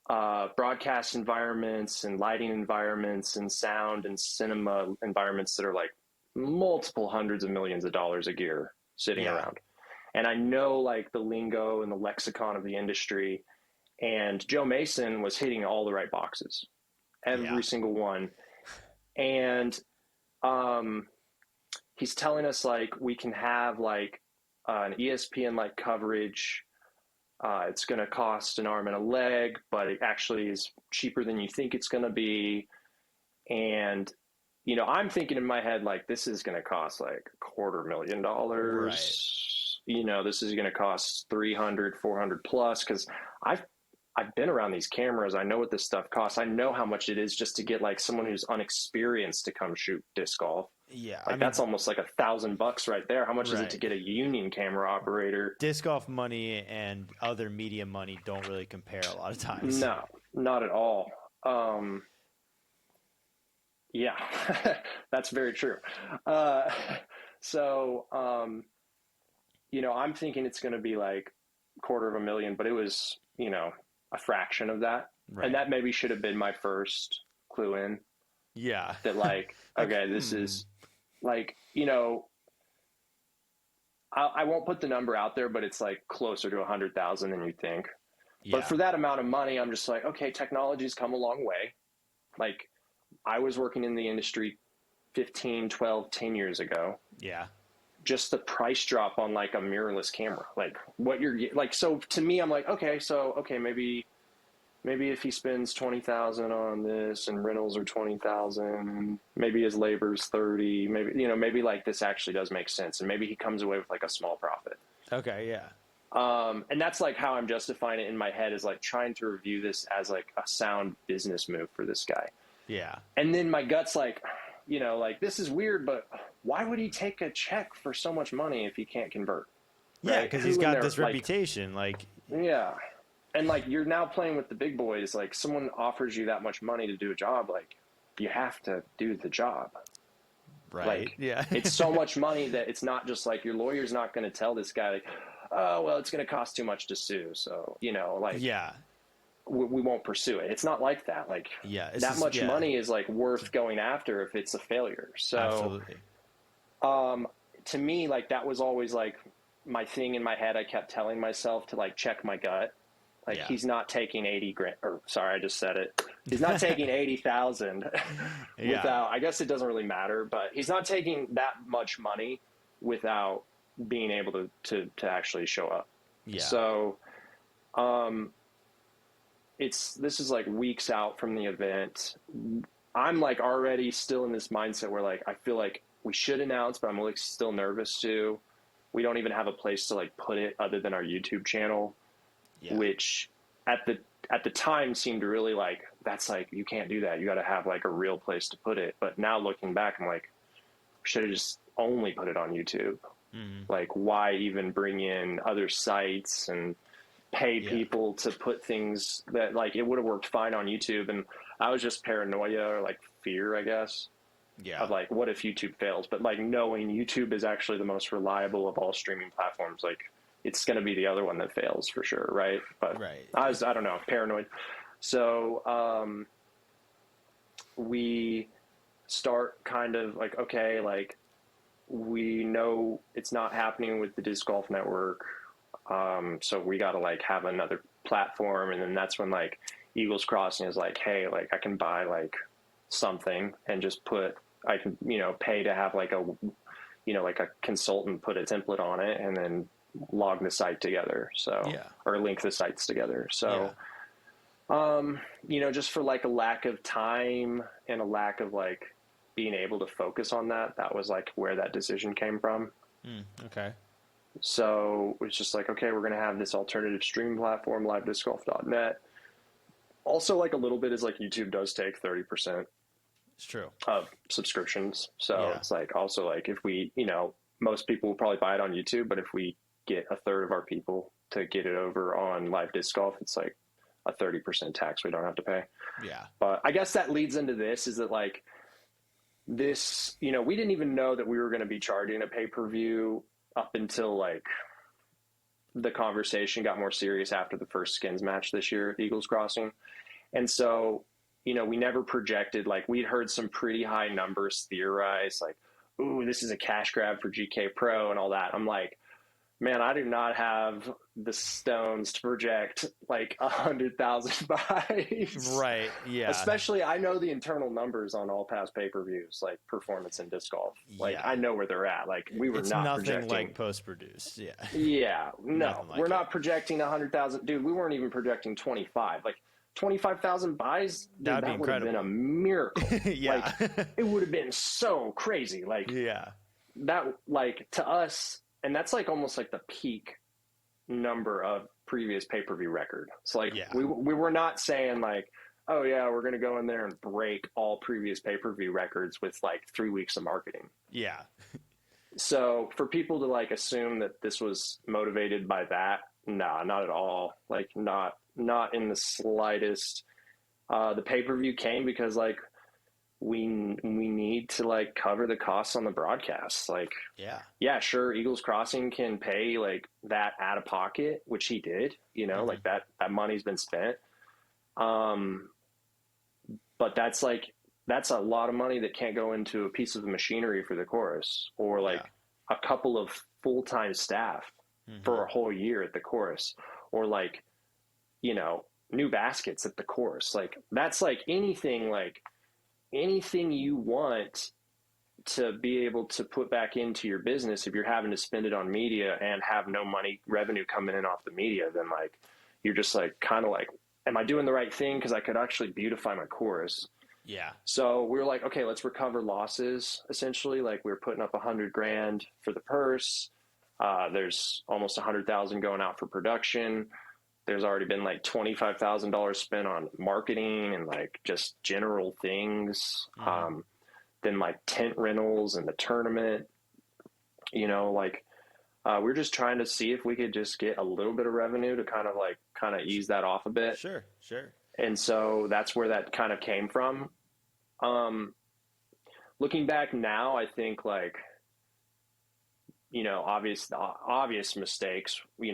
broadcast environments and lighting environments and sound and cinema environments that are like multiple hundreds of millions of dollars a year sitting around. And I know like the lingo and the lexicon of the industry. And Joe Mason was hitting all the right boxes, every single one. And he's telling us like we can have like an ESPN like coverage. It's going to cost an arm and a leg, but it actually is cheaper than you think it's going to be. And, you know, I'm thinking in my head, like, this is going to cost like $250,000.
Right.
You know, this is going to cost 300, 400 plus. Cause I've been around these cameras. I know what this stuff costs. I know how much it is just to get like someone who's unexperienced to come shoot disc golf.
Yeah.
Like, that's almost like $1,000 right there. How much is it to get a union camera operator?
Disc golf money and other media money don't really compare a lot of times.
No, not at all. Yeah, that's very true. You know, I'm thinking it's going to be like $250,000, but it was, you know, a fraction of that. Right. And that maybe should have been my first clue in.
Yeah.
That like, okay, this is like, you know, I won't put the number out there, but it's like closer to 100,000 than you think. Yeah. But for that amount of money, I'm just like, okay, technology's come a long way. Like, I was working in the industry 15, 12, 10 years ago.
Yeah.
Just the price drop on like a mirrorless camera, like what you're like. So to me, I'm like, okay, maybe if he spends 20,000 on this and rentals are 20,000, maybe his labor's 30, maybe like this actually does make sense. And maybe he comes away with like a small profit.
Okay. Yeah.
And that's like how I'm justifying it in my head, is like trying to review this as like a sound business move for this guy.
Yeah. And
then my gut's like, you know, like, this is weird, but why would he take a check for so much money if he can't convert?
Right? Yeah, because he's got this reputation. Like,
yeah. And like, you're now playing with the big boys. Like, someone offers you that much money to do a job, like, you have to do the job.
Right.
Like,
yeah.
It's so much money that it's not just like, your lawyer's not going to tell this guy, like, oh, well, it's going to cost too much to sue. So, you know, like,
yeah,
we won't pursue it. It's not like that. Like, that much money is like worth going after if it's a failure. So,
absolutely.
To me, like, that was always like my thing in my head. I kept telling myself to like check my gut. Like, he's not taking 80 grand, or sorry, I just said it. He's not taking 80,000 without, I guess it doesn't really matter, but he's not taking that much money without being able to actually show up. Yeah. So, this is like weeks out from the event. I'm like already still in this mindset where like I feel like we should announce, but I'm like still nervous too. We don't even have a place to like put it other than our YouTube channel,
Yeah.
which at the time seemed really like that's like you can't do that. You got to have like a real place to put it. But now looking back, I'm like should have just only put it on YouTube.
Mm-hmm.
Like why even bring in other sites and pay
Yeah.
people to put things that like it would have worked fine on YouTube. And I was just paranoia or like fear, I guess,
Yeah.
of like what if YouTube fails, but like knowing YouTube is actually the most reliable of all streaming platforms, like it's going to be the other one that fails for sure, right? But
Right.
I don't know, paranoid. So we start kind of like okay, like we know it's not happening with the disc golf network, so we got to like have another platform. And then that's when like Eagles Crossing is like, hey, like I can buy like something and just put, I can, pay to have like a, like a consultant put a template on it and then log the site together. So,
Yeah.
or link the sites together.
Yeah.
So, just for like a lack of time and a lack of like being able to focus on that, that was like where that decision came from.
Okay.
So it's just like, okay, we're going to have this alternative streaming platform, livediscgolf.net. Also, like a little bit is like YouTube does take 30%
It's true.
of subscriptions. So
Yeah.
it's like also like if we, most people will probably buy it on YouTube, but if we get a third of our people to get it over on live disc golf, it's like a 30% tax we don't have to pay.
Yeah.
But I guess that leads into this is that like this, we didn't even know that we were going to be charging a pay-per-view up until like the conversation got more serious after the first skins match this year at Eagles Crossing. And so, we never projected, like we'd heard some pretty high numbers theorized, like, ooh, this is a cash grab for GKPRO and all that. I'm like, man, I do not have the stones to project like 100,000 buys.
Right. Yeah.
Especially, I know the internal numbers on all past pay-per-views, like performance in disc golf. Like
Yeah.
I know where they're at. Like we were
It's
not
nothing
projecting
like post-produced. Yeah.
Yeah, no,
Nothing like
we're
it.
not projecting 100,000. Dude, we weren't even projecting 25. Like 25,000 buys, dude,
That'd be
that would have been a
incredible.
miracle.
Yeah.
Like it would have been so crazy. Like
Yeah.
that, like to us, and that's like almost like the peak number of previous pay-per-view record. So like
Yeah.
we were not saying like, oh yeah, we're gonna go in there and break all previous pay-per-view records with like 3 weeks of marketing.
Yeah.
So for people to like assume that this was motivated by that, nah, not at all. Like not in the slightest. The pay-per-view came because like we need to like cover the costs on the broadcasts. Like
Yeah.
yeah, sure, Eagles Crossing can pay like that out of pocket, which he did, like that money's been spent. But that's a lot of money that can't go into a piece of machinery for the chorus or like a couple of full-time staff for a whole year at the chorus or like, new baskets at the chorus. Like that's like anything you want to be able to put back into your business. If you're having to spend it on media and have no revenue coming in off the media, then like, you're just like, kind of like, am I doing the right thing? Cause I could actually beautify my chorus.
Yeah.
So we were like, okay, let's recover losses. Essentially, like we were putting up $100,000 for the purse. There's almost 100,000 going out for production. There's already been like $25,000 spent on marketing and like just general things. Then like tent rentals and the tournament. Like we're just trying to see if we could just get a little bit of revenue to kind of ease that off a bit.
Sure.
And so that's where that kind of came from. Looking back now, I think like, obvious mistakes, we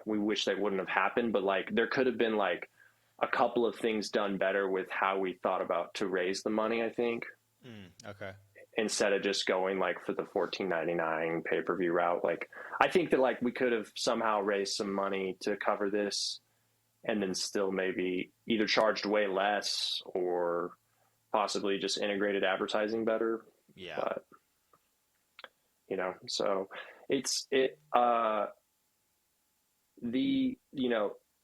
wish they wouldn't have happened, but like there could have been like a couple of things done better with how we thought about to raise the money, I think.
Okay.
Instead of just going like for the $14.99 pay-per-view route. Like I think that like we could have somehow raised some money to cover this and then still maybe either charged way less or possibly just integrated advertising better.
Yeah.
But so the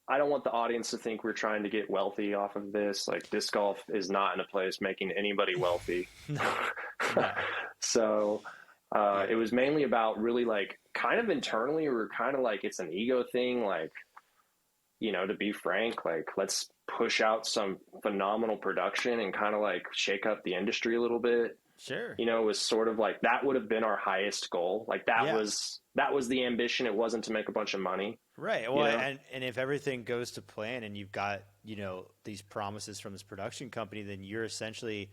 I don't want the audience to think we're trying to get wealthy off of this. Like disc golf is not in a place making anybody wealthy.
No, no.
So it
Yeah.
was mainly about really like kind of internally, we were kind of like it's an ego thing. Like, to be frank, like let's push out some phenomenal production and kind of like shake up the industry a little bit.
Sure.
It was sort of like that would have been our highest goal. Like that
Yeah.
was that was the ambition. It wasn't to make a bunch of money,
Right.
you
Well,
know?
and if everything goes to plan and you've got, these promises from this production company, then you're essentially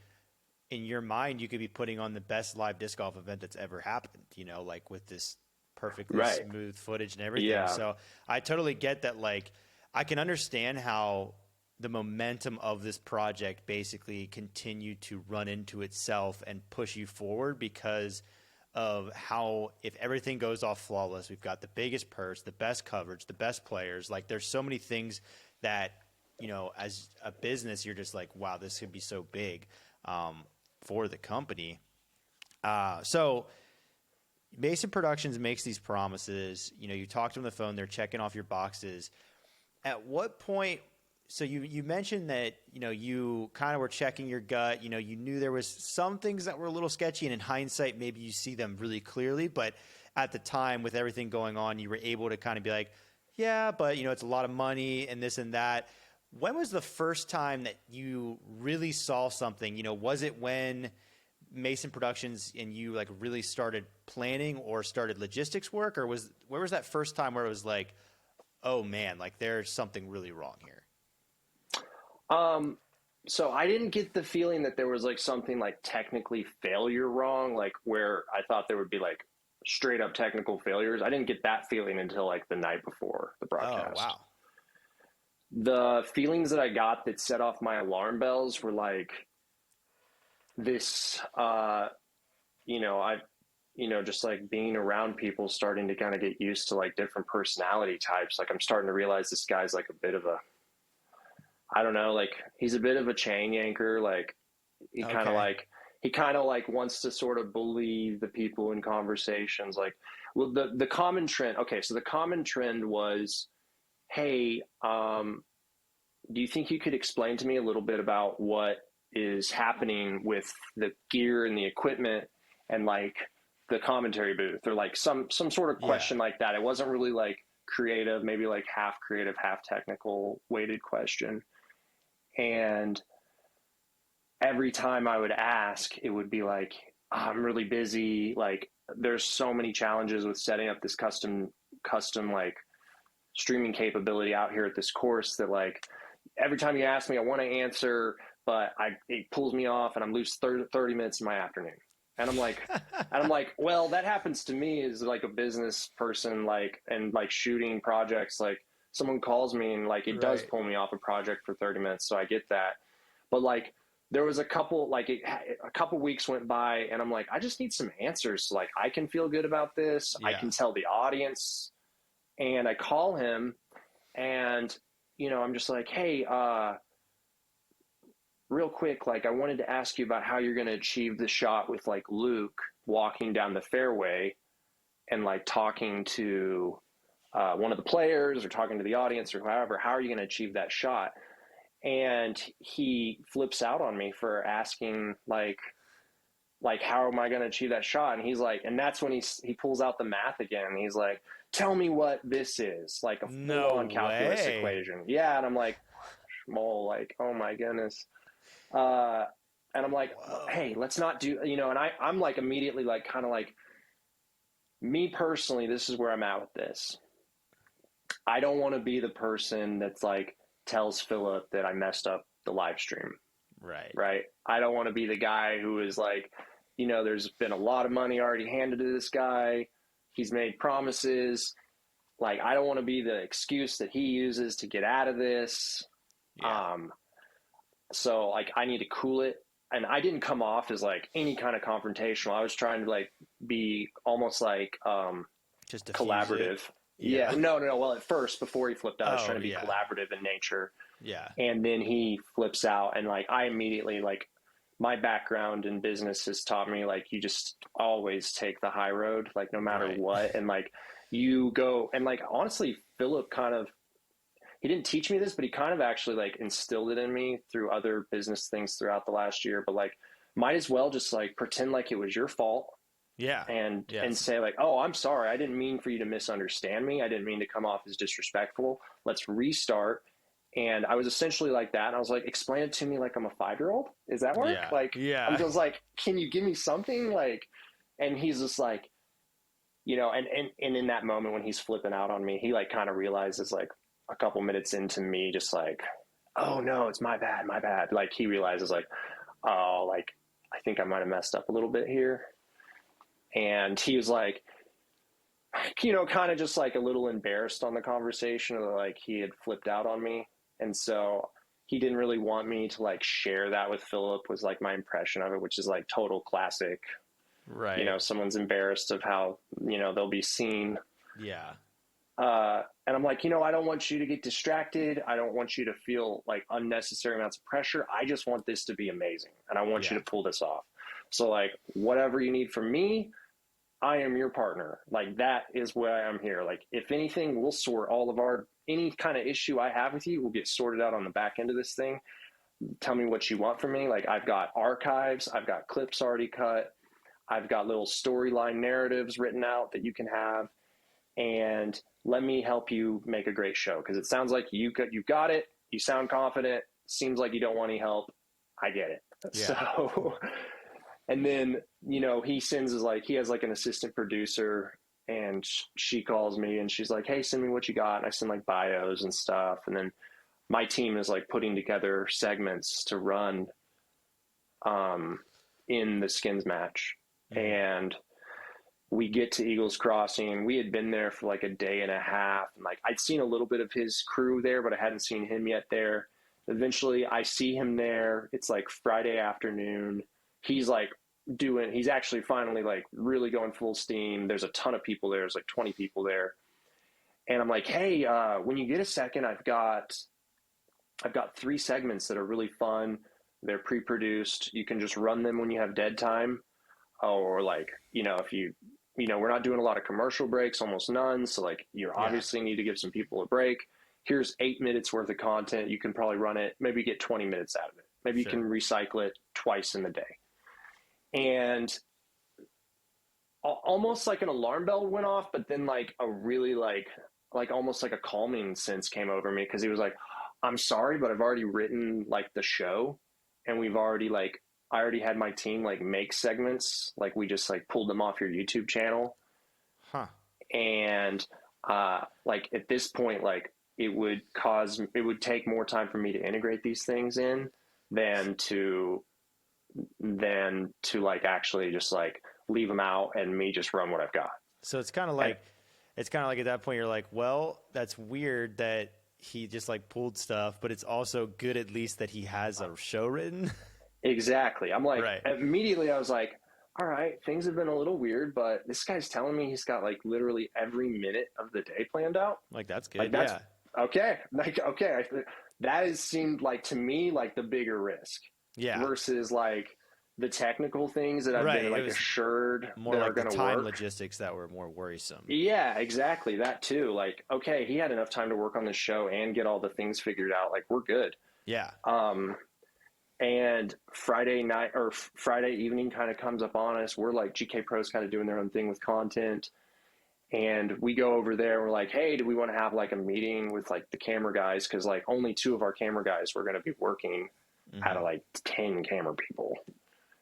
in your mind, you could be putting on the best live disc golf event that's ever happened, like with this perfectly
Right.
smooth footage and everything.
Yeah.
So I totally get that. Like, I can understand how the momentum of this project basically continued to run into itself and push you forward because of how, if everything goes off flawless, we've got the biggest purse, the best coverage, the best players. Like, there's so many things that, as a business, you're just like, wow, this could be so big. For the company. So Mason Productions makes these promises. You talk to them on the phone. They're checking off your boxes. At what point? So you mentioned that you kind of were checking your gut. You knew there was some things that were a little sketchy, and in hindsight, maybe you see them really clearly. But at the time, with everything going on, you were able to kind of be like, yeah, but it's a lot of money and this and that. When was the first time that you really saw something? Was it when Mason Productions and you like really started planning or started logistics work, or where was that first time where it was like, oh man, like there's something really wrong here?
So I didn't get the feeling that there was like something like technically failure wrong, like where I thought there would be like straight up technical failures. I didn't get that feeling until like the night before the
Oh
broadcast.
wow.
The feelings that I got that set off my alarm bells were like this, I, just like being around people, starting to kind of get used to like different personality types. Like I'm starting to realize this guy's like a bit of a, I don't know, like he's a bit of a chain yanker. Like he kind of
Okay.
like, he kind of like wants to sort of believe the people in conversations. Like, well, the common trend. Okay. So the common trend was, hey, do you think you could explain to me a little bit about what is happening with the gear and the equipment and like the commentary booth, or like some sort of
Yeah.
question like that? It wasn't really like creative, maybe like half creative, half technical weighted question. And every time I would ask, it would be like, I'm really busy. Like there's so many challenges with setting up this custom like streaming capability out here at this course that like every time you ask me, I want to answer, but it pulls me off and I'm lose 30 minutes in my afternoon. And I'm like, well, that happens to me as like a business person, like, and like shooting projects, like someone calls me and like, it does
Right.
pull me off a project for 30 minutes. So I get that. But like, there was a couple weeks went by and I'm like, I just need some answers. So like, I can feel good about this. I
Yeah.
can tell the audience. And I call him and, I'm just like, hey, real quick, like I wanted to ask you about how you're going to achieve the shot with like Luke walking down the fairway and like talking to one of the players or talking to the audience or however. How are you going to achieve that shot? And he flips out on me for asking like how am I going to achieve that shot? And he's like, and that's when he pulls out the math again. And he's like, tell me what this is, like a full
No
on calculus
way.
equation. Yeah, and I'm like, Schmoll, like, oh my goodness. Uh, and I'm like,
Whoa.
hey, let's not do, and I'm like immediately like kind of like, me personally, this is where I'm at with this. I don't want to be the person that's like tells Philip that I messed up the live stream,
Right.
right? I don't want to be the guy who is like, there's been a lot of money already handed to this guy. He's made promises. Like, I don't want to be the excuse that he uses to get out of this.
Yeah.
Um, so like, I need to cool it. And I didn't come off as like any kind of confrontational. I was trying to like be almost like
Just diffuse it.
collaborative. Yeah,
Yeah.
no. Well, at first, before he flipped out, I was
Oh
trying to be
yeah.
collaborative in nature.
Yeah.
And then he flips out, and like I immediately like my background in business has taught me like you just always take the high road, like no matter
Right.
what, and like you go and like honestly, Philip kind of he didn't teach me this, but he kind of actually like instilled it in me through other business things throughout the last year. But like, might as well just like pretend like it was your fault
Yeah.
and
Yes.
say like, oh, I'm sorry, I didn't mean for you to misunderstand me, I didn't mean to come off as disrespectful, let's restart. And I was essentially like that, and I was like, explain it to me like I'm a 5-year-old. Does that work?
Yeah.
Like, I'm
Yeah.
just like, can you give me something? Like, and he's just like, and in that moment when he's flipping out on me, he like kind of realizes like a couple minutes into me just like, oh no, it's my bad, my bad. Like he realizes like, oh, like I think I might have messed up a little bit here. And he was like, kind of just like a little embarrassed on the conversation, or like he had flipped out on me. And so he didn't really want me to like share that with Philip, was like my impression of it, which is like total classic.
Right.
Someone's embarrassed of how, they'll be seen.
Yeah.
And I'm like, I don't want you to get distracted. I don't want you to feel like unnecessary amounts of pressure. I just want this to be amazing. And I want you to pull this off. So like, whatever you need from me, I am your partner. Like, that is why I'm here. Like, if anything, we'll sort any kind of issue I have with you will get sorted out on the back end of this thing. Tell me what you want from me. Like, I've got archives, I've got clips already cut, I've got little storyline narratives written out that you can have, and let me help you make a great show. Because it sounds like you got it. You sound confident. Seems like you don't want any help. I get it.
Yeah.
So, and then he he has like an assistant producer, and she calls me and she's like, "Hey, send me what you got." And I send like bios and stuff, and then my team is like putting together segments to run in the skins match. And we get to Eagles Crossing. We had been there for like a day and a half, and like I'd seen a little bit of his crew there, but I hadn't seen him yet there. Eventually I see him there. It's like Friday afternoon. He's actually finally like really going full steam. There's a ton of people there. There's like 20 people there. And I'm like, "Hey, when you get a second, I've got 3 segments that are really fun. They're pre-produced. You can just run them when you have dead time." Or like, if we're not doing a lot of commercial breaks, almost none. So like, you obviously need to give some people a break. Here's 8 minutes worth of content. You can probably run it, maybe get 20 minutes out of it. Maybe you can recycle it twice in the day. And almost like an alarm bell went off, but then like a really like almost like a calming sense came over me, because he was like, "I'm sorry, but I've already written like the show, and I already had my team like make segments. Like, we just like pulled them off your YouTube channel."
Huh.
And like at this point, like it would take more time for me to integrate these things in than to like actually just like leave them out and me just run what I've got.
So it's kind of like at that point you're like, well, that's weird that he just like pulled stuff, but it's also good at least that he has a show written.
Exactly. I'm like, immediately I was like, all right, things have been a little weird, but this guy's telling me he's got like literally every minute of the day planned out.
Like, that's good.
Like, that's okay. Like, okay. That has seemed like to me like the bigger risk.
Yeah.
Versus like the technical things that I've been like assured
more
that
like
are going to
work.
work.
Logistics that were more worrisome.
Yeah, exactly. That too. Like, okay, he had enough time to work on the show and get all the things figured out. Like, we're good.
Yeah.
And Friday night or Friday evening kind of comes up on us. We're like, GKPRO's kind of doing their own thing with content. And we go over there and we're like, "Hey, do we want to have like a meeting with like the camera guys?" Because like only 2 of our camera guys were going to be working out of like 10 camera people.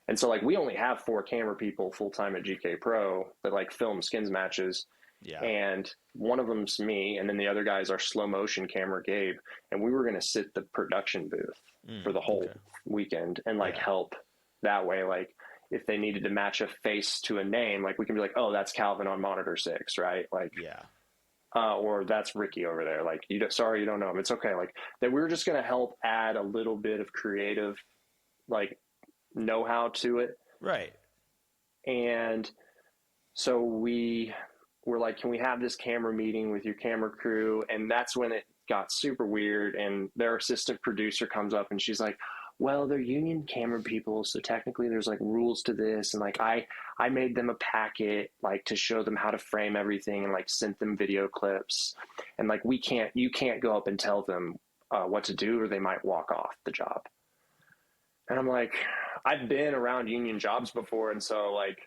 And so like we only have 4 camera people full time at GKPRO that like film skins matches.
Yeah.
And one of them's me, and then the other guys are slow motion camera Gabe. And we were going to sit the production booth for the whole weekend and like help that way. Like, if they needed to match a face to a name, like we can be like, "Oh, that's Calvin on monitor 6, right?" Like, or that's Ricky over there. Like, sorry, you don't know him. It's okay. Like, that we were just going to help add a little bit of creative, like, know-how to it.
Right.
And so we were like, "Can we have this camera meeting with your camera crew?" And that's when it got super weird. And their assistant producer comes up and she's like, well, they're union camera people, so technically there's like rules to this, and like I made them a packet like to show them how to frame everything, and like sent them video clips, and like you can't go up and tell them what to do, or they might walk off the job. And I'm like, I've been around union jobs before, and so like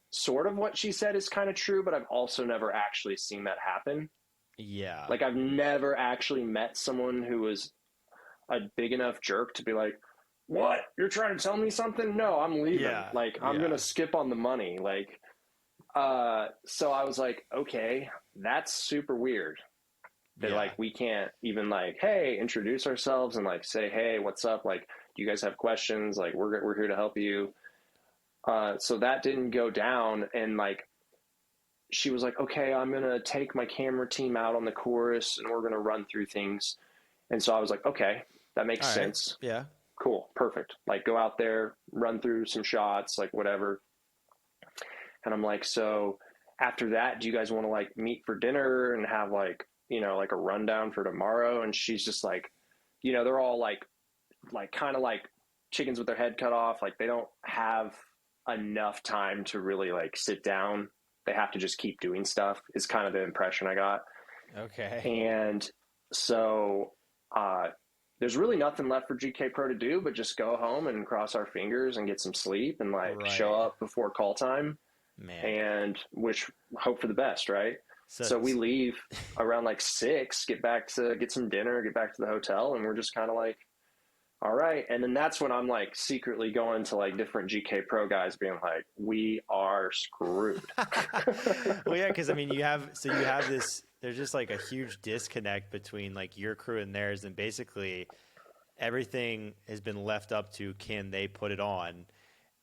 sort of what she said is kind of true, but I've also never actually seen that happen.
Yeah.
Like I've never actually met someone who was a big enough jerk to be like, what? You're trying to tell me something? No, I'm leaving.
Yeah.
Like I'm going to skip on the money. Like, so I was like, okay, that's super weird. That like, we can't even like, hey, introduce ourselves and like say, hey, what's up? Like, do you guys have questions? Like, we're here to help you. So that didn't go down. And like, she was like, okay, I'm going to take my camera team out on the course and we're going to run through things. And so I was like, okay, that makes sense.
Yeah.
Cool. Perfect. Like go out there, run through some shots, like whatever. And I'm like, so after that, do you guys want to like meet for dinner and have like, you know, like a rundown for tomorrow? And she's just like, you know, they're all like kind of like chickens with their head cut off. Like they don't have enough time to really like sit down. They have to just keep doing stuff is kind of the impression I got.
Okay.
And so, there's really nothing left for GKPRO to do, but just go home and cross our fingers and get some sleep and like show up before call time, and hope for the best. Right. So we leave around like 6, get some dinner, get back to the hotel. And we're just kind of like, all right. And then that's when I'm like secretly going to like different GKPRO guys being like, we are screwed.
Well, yeah. Cause I mean, you have this, there's just like a huge disconnect between like your crew and theirs. And basically everything has been left up to, can they put it on?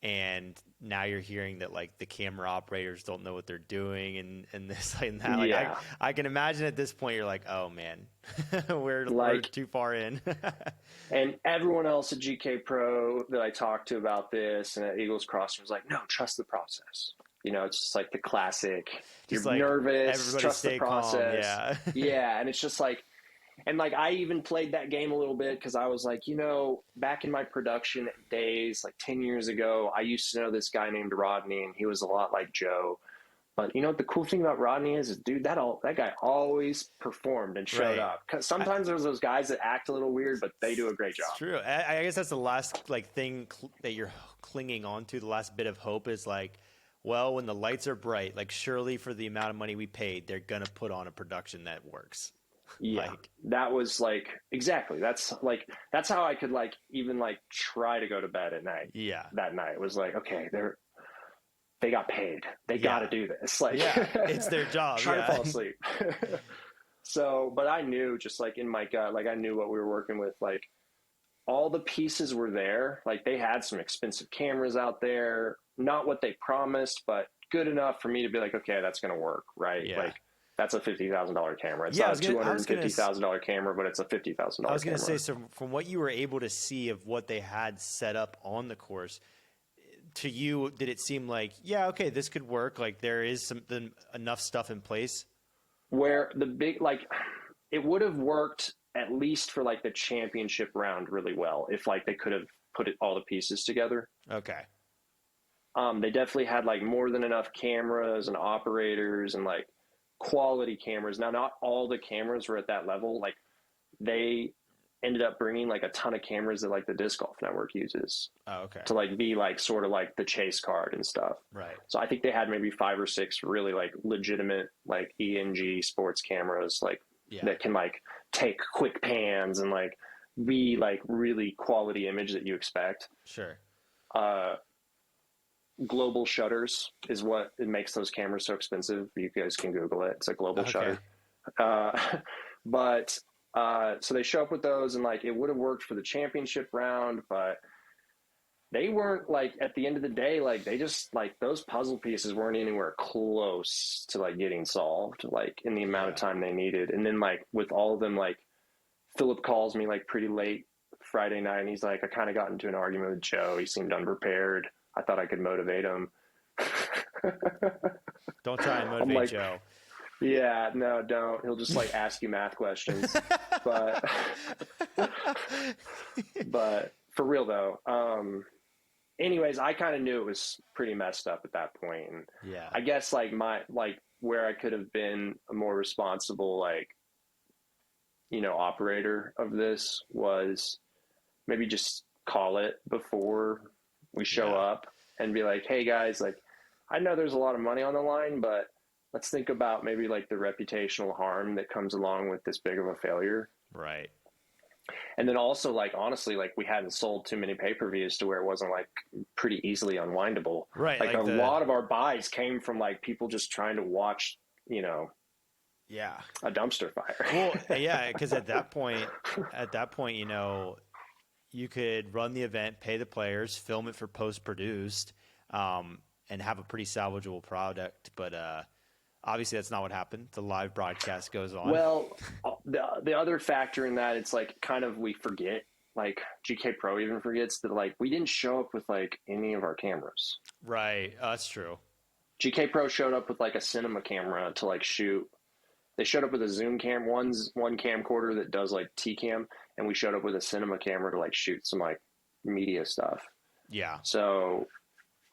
And now you're hearing that like the camera operators don't know what they're doing and this like, and that. Like I can imagine at this point you're like, oh man, we're too far in.
And everyone else at GKPRO that I talked to about this and at Eagles Crossing was like, no, trust the process. You know, it's just like the classic, just you're like, nervous, trust the process.
Calm,
yeah. And it's just like, and like I even played that game a little bit because I was like, you know, back in my production days, like 10 years ago, I used to know this guy named Rodney, and he was a lot like Joe. But you know what the cool thing about Rodney is dude, that guy always performed and showed up. Because sometimes there's those guys that act a little weird, but they do a great job.
It's true. I guess that's the last like thing that you're clinging on to. The last bit of hope is like, well, when the lights are bright, like surely for the amount of money we paid, they're gonna put on a production that works.
Yeah, that was like exactly. That's how I could like even like try to go to bed at night.
Yeah,
that night was like, okay, they got paid. They got to do this. Like,
it's their job.
Try to fall asleep. So, but I knew just like in my gut, like I knew what we were working with. Like all the pieces were there. Like they had some expensive cameras out there. Not what they promised, but good enough for me to be like, okay, that's going to work. Right.
Yeah.
Like, that's a $50,000 camera. It's not a $250,000 camera, but it's a $50,000 camera.
I was going to say, so from what you were able to see of what they had set up on the course, to you, did it seem like, yeah, okay, this could work? Like there is enough stuff in place?
Where the big, like, it would have worked at least for like the championship round really well if like they could have put all the pieces together.
Okay.
They definitely had like more than enough cameras and operators and like quality cameras. Now, not all the cameras were at that level. Like they ended up bringing like a ton of cameras that like the Disc Golf Network uses.
Oh, okay.
To like be like sort of like the chase card and stuff.
Right.
So I think they had maybe 5 or 6 really like legitimate like ENG sports cameras like that can like take quick pans and like be like really quality image that you expect.
Sure.
Global shutters is what it makes those cameras so expensive. You guys can Google it. It's a global shutter. But so they show up with those and like it would have worked for the championship round, but they weren't like at the end of the day, like they just like those puzzle pieces weren't anywhere close to like getting solved like in the amount of time they needed. And then like with all of them, like Philip calls me like pretty late Friday night and he's like, I kind of got into an argument with Joe. He seemed unprepared. I thought I could motivate him.
Don't try and motivate Joe.
Yeah, no, don't. He'll just like ask you math questions. But for real though. Anyways, I kind of knew it was pretty messed up at that point, and
Yeah.
I guess like where I could have been a more responsible operator of this was maybe just call it before we show
Yeah.
up and be like, hey guys, like I know there's a lot of money on the line, but let's think about maybe like the reputational harm that comes along with this big of a failure.
Right.
And then also like honestly, like we hadn't sold too many pay-per-views to where it wasn't like pretty easily unwindable.
Right.
Like
Like
a lot of our buys came from like people just trying to watch,
yeah.
a dumpster fire.
Well, yeah, because at that point, you could run the event, pay the players, film it for post-produced, and have a pretty salvageable product. But obviously, that's not what happened. The live broadcast goes on.
Well, the other factor in that, it's like kind of we forget, like GK Pro even forgets that like we didn't show up with like any of our cameras.
Right. That's true.
GK Pro showed up with like a cinema camera to like shoot. They showed up with a zoom one camcorder that does like T-cam, and we showed up with a cinema camera to like shoot some like media stuff.
Yeah.
So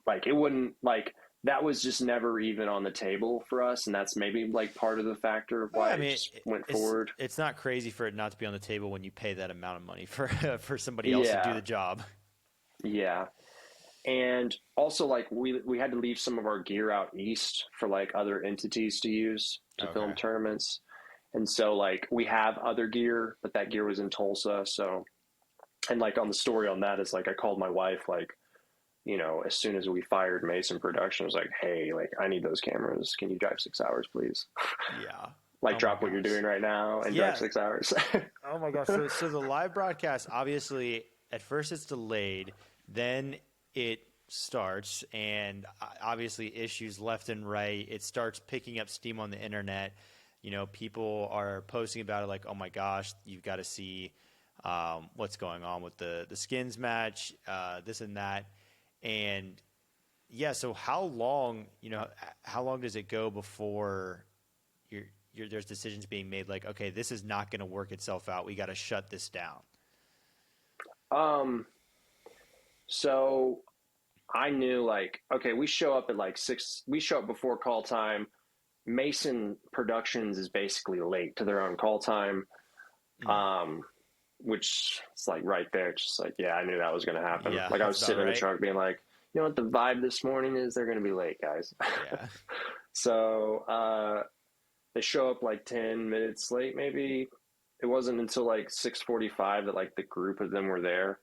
like it wouldn't like that was just never even on the table for us, and that's maybe like part of the factor of why it just went forward.
It's not crazy for it not to be on the table when you pay that amount of money for for somebody else to do the job.
Yeah. And also like we had to leave some of our gear out east for like other entities to use to film tournaments. And so like we have other gear, but that gear was in Tulsa. So, and like on the story on that is like I called my wife like, as soon as we fired Mason Production, I was like, hey, like I need those cameras. Can you drive 6 hours, please?
Yeah.
Like drop what you're doing right now and drive 6 hours.
Oh my gosh. So the live broadcast, obviously at first it's delayed, then it starts, and obviously issues left and right. It starts picking up steam on the internet. People are posting about it like, oh my gosh, you've got to see what's going on with the skins match, this and that. And yeah, so how long does it go before there's decisions being made like, okay, this is not going to work itself out, we got to shut this down?
So I knew like, okay, we show up at like 6, we show up before call time. Mason Productions is basically late to their own call time. Which is like right there. It's just like, yeah, I knew that was going to happen.
Yeah,
like I was sitting in the
right.
truck being like, you know what the vibe this morning is? They're going to be late, guys.
Yeah.
So they show up like 10 minutes late, maybe. It wasn't until like 6:45 that like the group of them were there.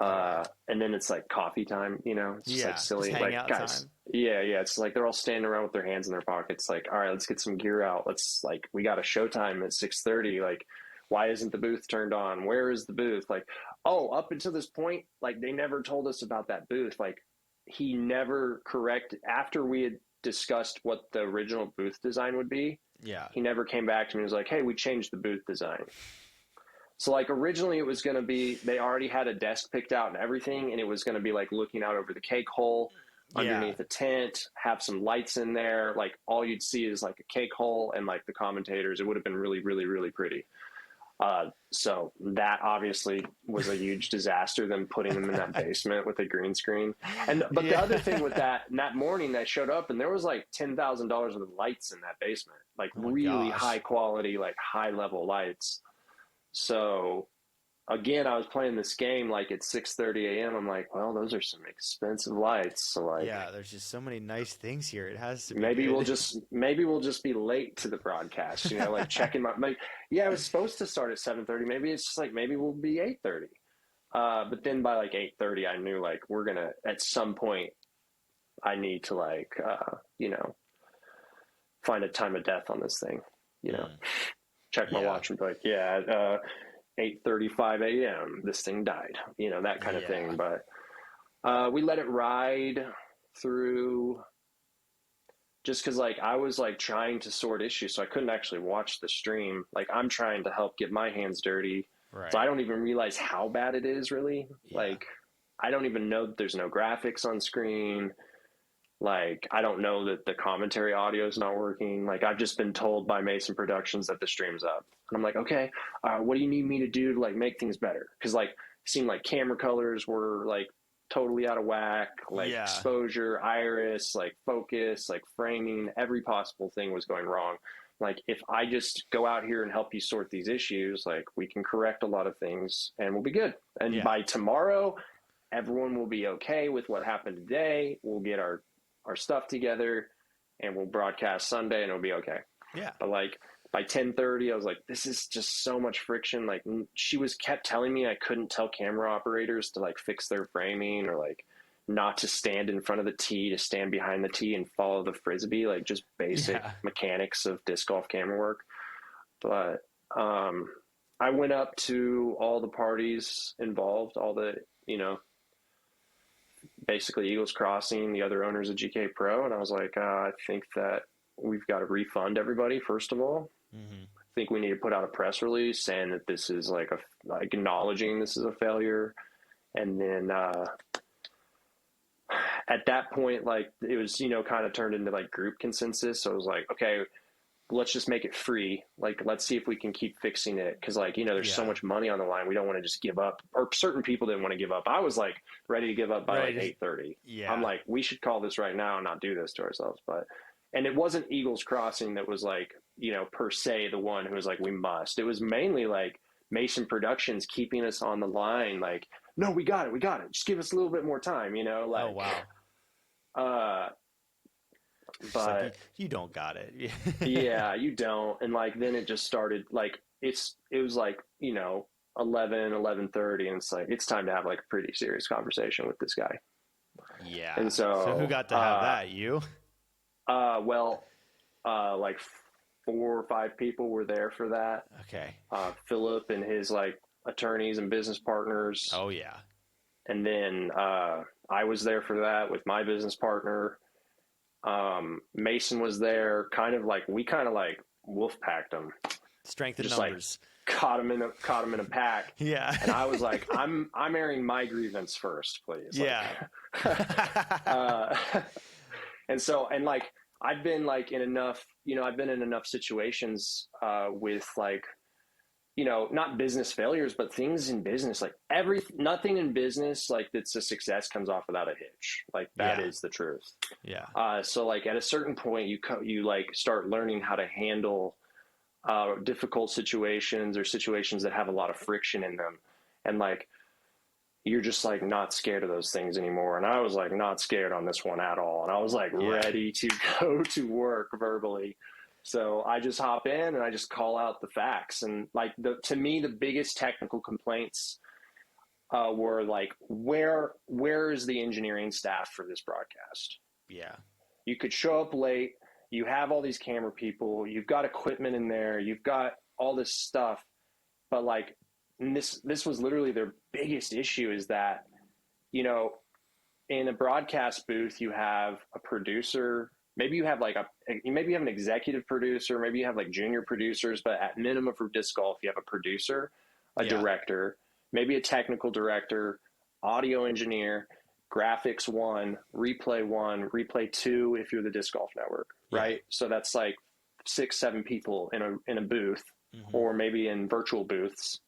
And then it's like coffee time, it's just like silly,
just
like
guys
time. Yeah. It's like, they're all standing around with their hands in their pockets. Like, all right, let's get some gear out. Let's like, we got a showtime at 6:30. Like, why isn't the booth turned on? Where is the booth? Like, oh, up until this point, like they never told us about that booth. Like he never corrected after we had discussed what the original booth design would be.
Yeah.
He never came back to me and was like, hey, we changed the booth design. So like originally it was going to be, they already had a desk picked out and everything. And it was going to be like looking out over the cake hole underneath a tent, have some lights in there. Like all you'd see is like a cake hole and like the commentators. It would have been really, really, really pretty. So that obviously was a huge disaster, them putting them in that basement with a green screen. But the other thing with that morning I showed up and there was like $10,000 of lights in that basement, like really high quality, like high level lights. So again, I was playing this game like at 6:30 a.m. I'm like, well, those are some expensive lights. So like,
yeah, there's just so many nice things here. It has to be
maybe
good.
we'll just be late to the broadcast. Like checking yeah, it was supposed to start at 7:30. Maybe it's just like maybe we'll be 8:30. But then by like 8:30, I knew like we're gonna at some point. I need to like find a time of death on this thing. Check my watch and be like, yeah. 8:35 a.m. this thing died, that kind of thing. But we let it ride through just because like I was like trying to sort issues, so I couldn't actually watch the stream. Like I'm trying to help get my hands dirty, so I don't even realize how bad it is really. Like I don't even know that there's no graphics on screen. Like, I don't know that the commentary audio is not working. Like, I've just been told by Mason Productions that the stream's up. And I'm like, okay, what do you need me to do to, like, make things better? Because, like, seemed like camera colors were like totally out of whack, like
Yeah.
exposure, iris, like focus, like framing, every possible thing was going wrong. Like if I just go out here and help you sort these issues, like we can correct a lot of things and we'll be good. And
Yeah.
by tomorrow, everyone will be okay with what happened today. We'll get our stuff together and we'll broadcast Sunday and it'll be okay.
Yeah.
But like by 10:30, I was like, this is just so much friction. Like she kept telling me I couldn't tell camera operators to like fix their framing or like not to stand in front of the tee, to stand behind the tee and follow the Frisbee, like just basic mechanics of disc golf camera work. But I went up to all the parties involved, all the, basically Eagles Crossing, the other owners of GKPRO. And I was like, I think that we've got to refund everybody, first of all.
Mm-hmm.
I think we need to put out a press release saying that this is like acknowledging this is a failure. And then at that point, like it was, kind of turned into like group consensus. So I was like, okay, let's just make it free. Like, let's see if we can keep fixing it. Cause like, there's so much money on the line. We don't want to just give up, or certain people didn't want to give up. I was like ready to give up by like 8:30.
Yeah.
I'm like, we should call this right now and not do this to ourselves. And it wasn't Eagles Crossing that was like, per se the one who was like, we must. It was mainly like Mason Productions keeping us on the line. Like, no, we got it. Just give us a little bit more time, like,
oh, wow.
But
like, you don't got it.
yeah, you don't. And like, then it just started like, it was like, 11:30 and it's like, it's time to have like a pretty serious conversation with this guy.
Yeah.
And so
who got to have that? You?
Like 4 or 5 people were there for that.
Okay.
Philip and his like attorneys and business partners.
Oh yeah.
And then I was there for that with my business partner. Mason was there. We kind of like wolf packed them.
Strength in
just
numbers.
Like caught him in a pack.
Yeah.
And I was like, I'm airing my grievance first, please.
Yeah.
And so, and like, I've been like in enough, I've been in enough situations with like, not business failures, but things in business, like nothing in business, like that's a success comes off without a hitch. Like that is the truth.
Yeah.
So like at a certain point you like start learning how to handle difficult situations or situations that have a lot of friction in them. And like, you're just like not scared of those things anymore. And I was like not scared on this one at all. And I was like ready to go to work verbally. So I just hop in and I just call out the facts. And like to me, the biggest technical complaints were like, where is the engineering staff for this broadcast?
Yeah.
You could show up late. You have all these camera people. You've got equipment in there. You've got all this stuff. But like, and this was literally their biggest issue is that, in a broadcast booth, you have a producer. Maybe you have like maybe you have an executive producer. Maybe you have like junior producers. But at minimum for disc golf, you have a producer, a director, maybe a technical director, audio engineer, graphics 1, replay 2 if you're the Disc Golf Network, right? So that's like 6, 7 people in a booth, or maybe in virtual booths,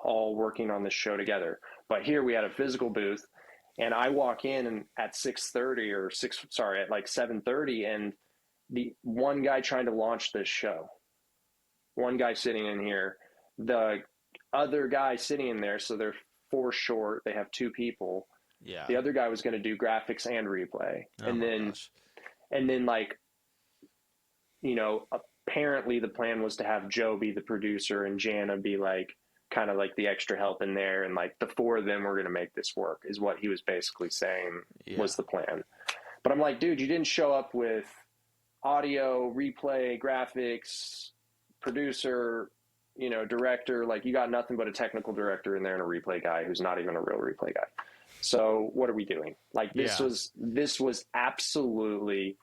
all working on this show together. But here we had a physical booth, and I walk in and at 6:30 at like 7:30, and the one guy trying to launch this show, one guy sitting in here, the other guy sitting in there, so they're 4 short, they have 2 people.
Yeah.
The other guy was going to do graphics and replay. And then like, apparently the plan was to have Joe be the producer and Jana be like, kind of like the extra help in there. And like the 4 of them were going to make this work is what he was basically saying was the plan. But I'm like, dude, you didn't show up with audio, replay, graphics, producer, director. Like you got nothing but a technical director in there and a replay guy who's not even a real replay guy. So what are we doing? Like this was absolutely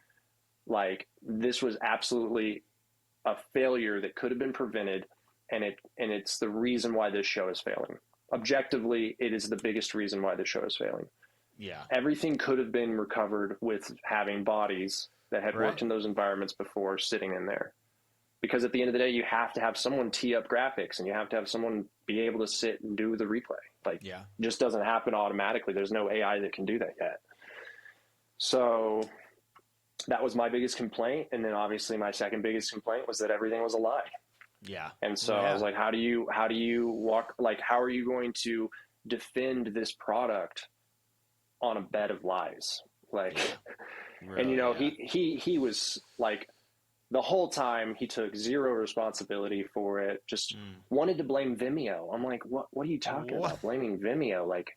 a failure that could have been prevented. And it's the reason why this show is failing. Objectively, it is the biggest reason why the show is failing.
Yeah.
Everything could have been recovered with having bodies that had worked in those environments before sitting in there. because at the end of the day, you have to have someone tee up graphics and you have to have someone be able to sit and do the replay. Like,
Yeah.
it just doesn't happen automatically. There's no AI that can do that yet. So that was my biggest complaint. And then obviously my second biggest complaint was that everything was a lie.
Yeah.
And so I was like, how do you walk, like, how are you going to defend this product on a bed of lies? Like,
Really,
and you know, he was like, the whole time he took zero responsibility for it, just wanted to blame Vimeo. I'm like, what are you talking about? Blaming Vimeo? Like,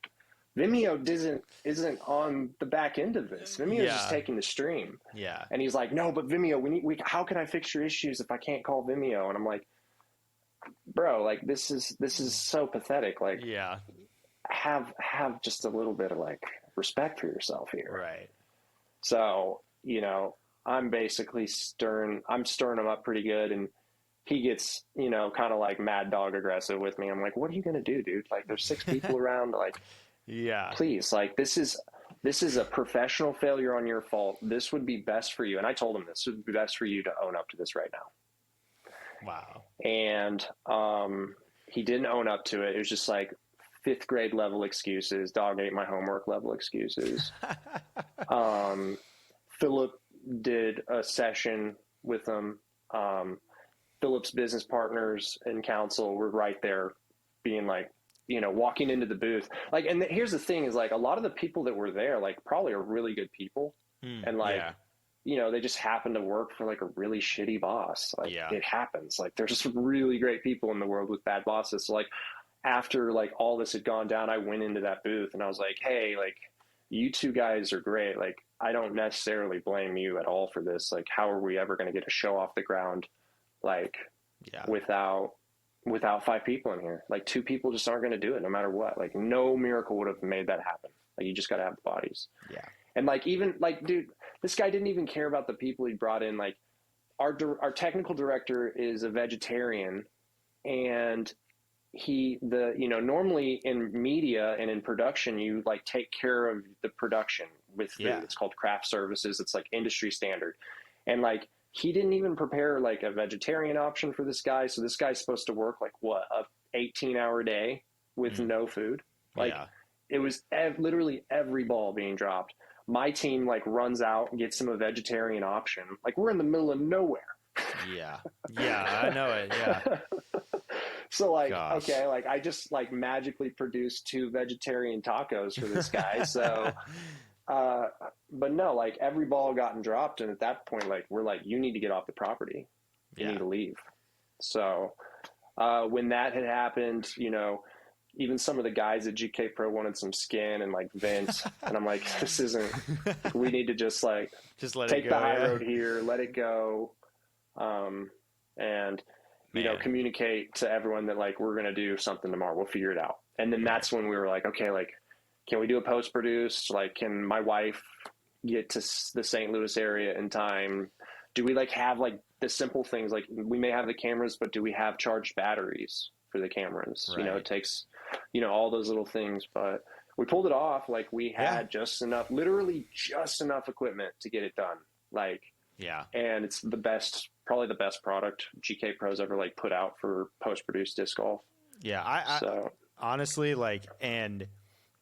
Vimeo isn't on the back end of this. Vimeo's just taking the stream.
Yeah.
And he's like, no, but Vimeo, how can I fix your issues if I can't call Vimeo? And I'm like, bro, like, this is so pathetic. Like, have just a little bit of like respect for yourself here.
Right.
So, you know, I'm basically stirring him up pretty good, and he gets, you know, kind of like mad dog aggressive with me. I'm like, what are you going to do, dude? Like, there's 6 people around. Like, please, like, this is a professional failure on your fault. This would be best for you. And I told him this would be best for you to own up to this right now.
Wow.
And he didn't own up to it. It was just like 5th grade level excuses, dog ate my homework level excuses. Philip did a session with him. Philip's business partners and counsel were right there being like, you know, walking into the booth. Like, and here's the thing is, like, a lot of the people that were there, like, probably are really good people. And like, you know, they just happen to work for like a really shitty boss. Like, it happens. Like, there's just really great people in the world with bad bosses. So like, after like all this had gone down, I went into that booth and I was like, hey, like, you 2 guys are great. Like, I don't necessarily blame you at all for this. Like, how are we ever going to get a show off the ground? Like, without 5 people in here? Like, 2 people just aren't going to do it no matter what. Like, no miracle would have made that happen. Like, you just got to have the bodies. Yeah. And like, even like, dude, this guy didn't even care about the people he brought in. Like, our technical director is a vegetarian, and you know, normally in media and in production, you like take care of the production with food. It's called craft services. It's like industry standard. And like, he didn't even prepare like a vegetarian option for this guy. So this guy's supposed to work like what, a 18-hour day with no food. Like, it was literally every ball being dropped. My team like runs out and gets him a vegetarian option. Like, we're in the middle of nowhere.
Yeah, I know it. Yeah.
So like, okay, like, I just like magically produced 2 vegetarian tacos for this guy. So, but no, like, every ball gotten dropped. And at that point, like, we're like, you need to get off the property. You need to leave. So, when that had happened, you know, even some of the guys at GKPRO wanted some skin and like vent. And I'm like, this isn't, we need to just like,
let
take
it go,
the high road here, let it go. And, you know, communicate to everyone that like, we're going to do something tomorrow. We'll figure it out. And then that's when we were like, okay, like, can we do a post produce? Like, can my wife get to the St. Louis area in time? Do we like have like the simple things? Like, we may have the cameras, but do we have charged batteries for the cameras? You know, it takes, you know, all those little things, but we pulled it off. Like, we had just enough, literally just enough equipment to get it done. Like, and it's probably the best product GKPRO's ever like put out for post-produced disc golf. Yeah.
I honestly, like, and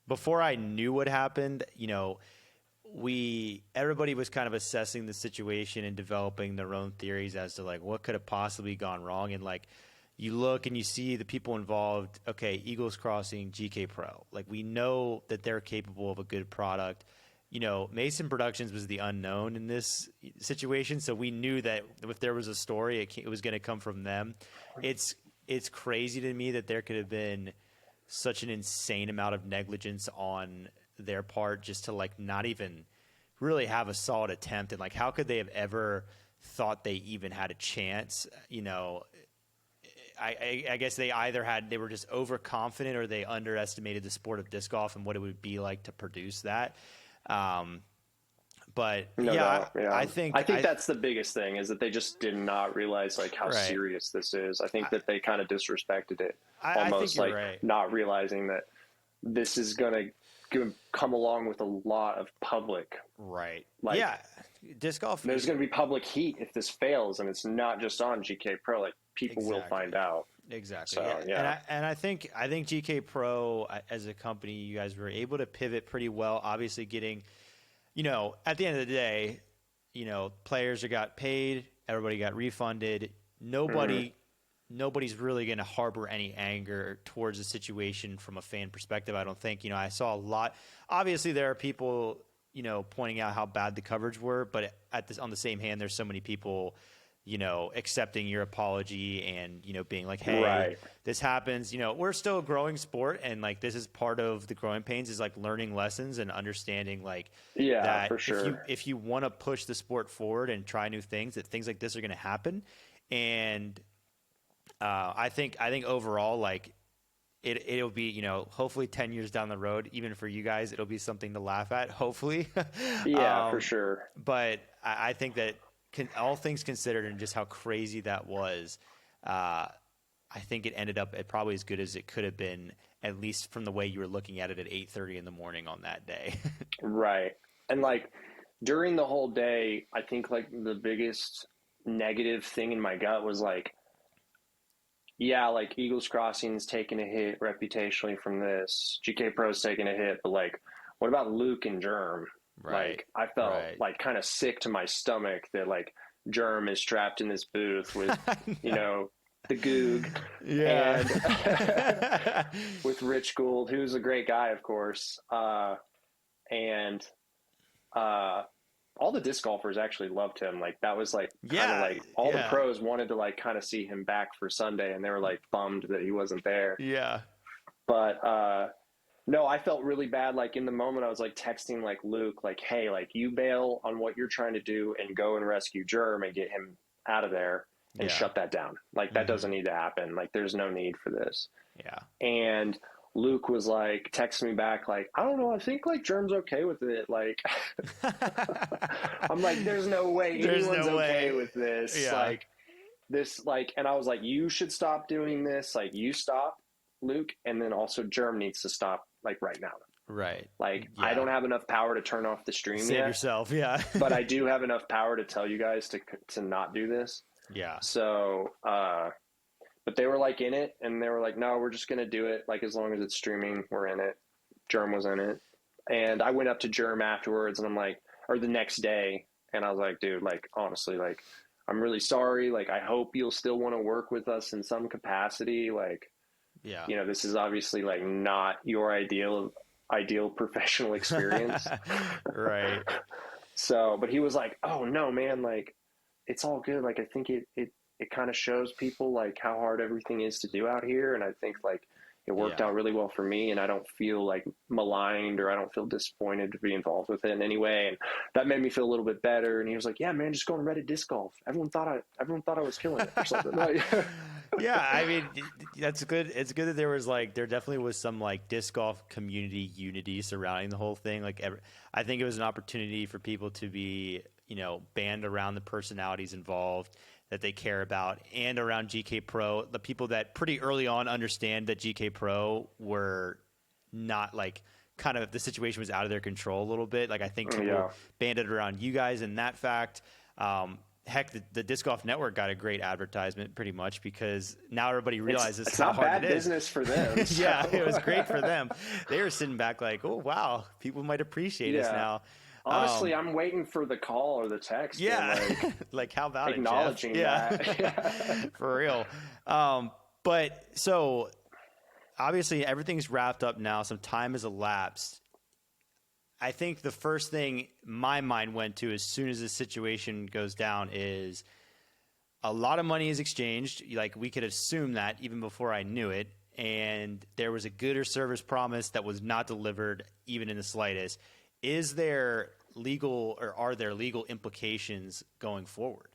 before I knew what happened, you know, everybody was kind of assessing the situation and developing their own theories as to like, what could have possibly gone wrong. And like, you look and you see the people involved. Okay. Eagles Crossing, GKPRO. Like, we know that they're capable of a good product. You know, Mason Productions was the unknown in this situation, so we knew that if there was a story, it was going to come from them. It's crazy to me that there could have been such an insane amount of negligence on their part just to like not even really have a solid attempt. And like, how could they have ever thought they even had a chance? You know, I guess they were just overconfident, or they underestimated the sport of disc golf and what it would be like to produce that. But I think
that's the biggest thing, is that they just did not realize like how serious this is. I think that they kind of disrespected it, almost like not realizing that this is going to come along with a lot of public.
Right.
Like,
disc golf.
There's going to be public heat if this fails, and it's not just on GK Pro. Like people will find out.
Exactly.
So,
yeah. And I think GK Pro as a company, you guys were able to pivot pretty well. Obviously, getting, at the end of the day, players got paid, everybody got refunded. Nobody's really going to harbor any anger towards the situation from a fan perspective. I don't think. I saw a lot. Obviously, there are people, pointing out how bad the coverage were, but on the same hand, there's so many people, accepting your apology and, being like, hey, this happens. We're still a growing sport, and like this is part of the growing pains is like learning lessons and understanding that
for sure.
if you want to push the sport forward and try new things, that things like this are going to happen. And I think overall, like it'll be, hopefully 10 years down the road, even for you guys, it'll be something to laugh at, hopefully.
For sure.
But I think that all things considered and just how crazy that was, I think it ended up probably as good as it could have been, at least from the way you were looking at it at 8:30 in the morning on that day.
Right. And like during the whole day, I think like the biggest negative thing in my gut was like, yeah, like Eagles Crossing's taking a hit reputationally from this. GK Pro's taking a hit, but like, what about Luke and Germ?
Right.
Like, I felt like kind of sick to my stomach that like Germ is trapped in this booth with, the Goog, and with Rich Gould, who's a great guy, of course, and all the disc golfers actually loved him. Like that was like kind of like all the pros wanted to like kind of see him back for Sunday, and they were like bummed that he wasn't there.
Yeah.
But no, I felt really bad. Like in the moment, I was like texting like Luke, like, hey, like you bail on what you're trying to do and go and rescue Germ and get him out of there and shut that down. Like that doesn't need to happen. Like there's no need for this.
Yeah.
And Luke was like texting me back like, I don't know, I think like Germ's okay with it. Like I'm like, there's no way anyone's okay with this.
Yeah.
Like this, like, and I was like, you should stop doing this. Like you stop, Luke, and then also Germ needs to stop like right now.
Right.
Like I don't have enough power to turn off the stream
Save
yet.
yourself. Yeah.
But I do have enough power to tell you guys to not do this.
Yeah.
So, but they were like in it, and they were like, no, we're just going to do it. Like, as long as it's streaming, we're in it. Germ was in it. And I went up to Germ afterwards, and I'm like, or the next day, and I was like, dude, like, honestly, like, I'm really sorry. Like, I hope you'll still want to work with us in some capacity. Like, this is obviously like not your ideal professional experience.
Right.
So, but he was like, oh no, man, like, it's all good. Like, I think it kind of shows people like how hard everything is to do out here. And I think like it worked out really well for me, and I don't feel like maligned or I don't feel disappointed to be involved with it in any way. And that made me feel a little bit better. And he was like, yeah, man, just go and Reddit disc golf. Everyone thought I was killing it or something.
Yeah. I mean, that's good. It's good that there definitely was some like disc golf community unity surrounding the whole thing. Like I think it was an opportunity for people to be, band around the personalities involved that they care about, and around GK Pro, the people that pretty early on understand that GK Pro were not like kind of the situation was out of their control a little bit. Like I think people banded around you guys in that fact. Heck, the Disc Golf Network got a great advertisement pretty much because now everybody realizes
it's
how
not
hard
bad
it is.
Business for them. So.
Yeah, it was great for them. They were sitting back like, oh, wow, people might appreciate us now.
Honestly, I'm waiting for the call or the text.
Yeah.
And
like, how about
acknowledging
it,
that.
Yeah. For real. But so obviously everything's wrapped up now. Some time has elapsed. I think the first thing my mind went to as soon as this situation goes down is a lot of money is exchanged. Like we could assume that even before I knew it. And there was a good or service promise that was not delivered even in the slightest. Is there legal or are there legal implications going forward?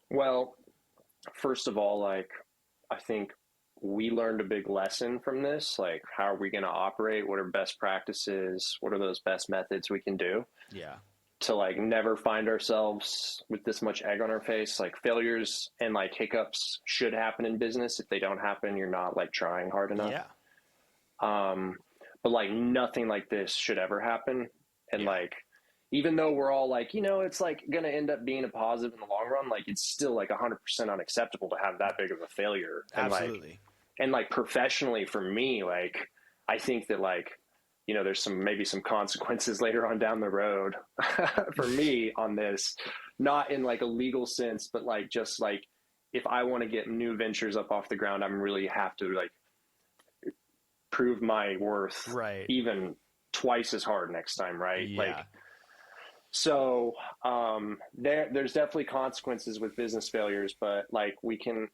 Well, first of all, like, I think we learned a big lesson from this. Like, how are we going to operate? What are best practices? What are those best methods we can do?
Yeah.
To like never find ourselves with this much egg on our face. Like failures and like hiccups should happen in business. If they don't happen, you're not like trying hard enough.
Yeah.
But like nothing like this should ever happen. And like, even though we're all like, it's like going to end up being a positive in the long run, like it's still like 100% unacceptable to have that big of a failure.
Absolutely.
And like professionally for me, like I think that like, there's maybe some consequences later on down the road for me on this, not in like a legal sense, but like just like if I want to get new ventures up off the ground, I'm really have to like prove my worth
Right.
even twice as hard next time, right?
Yeah.
Like, so there's definitely consequences with business failures, but like we can,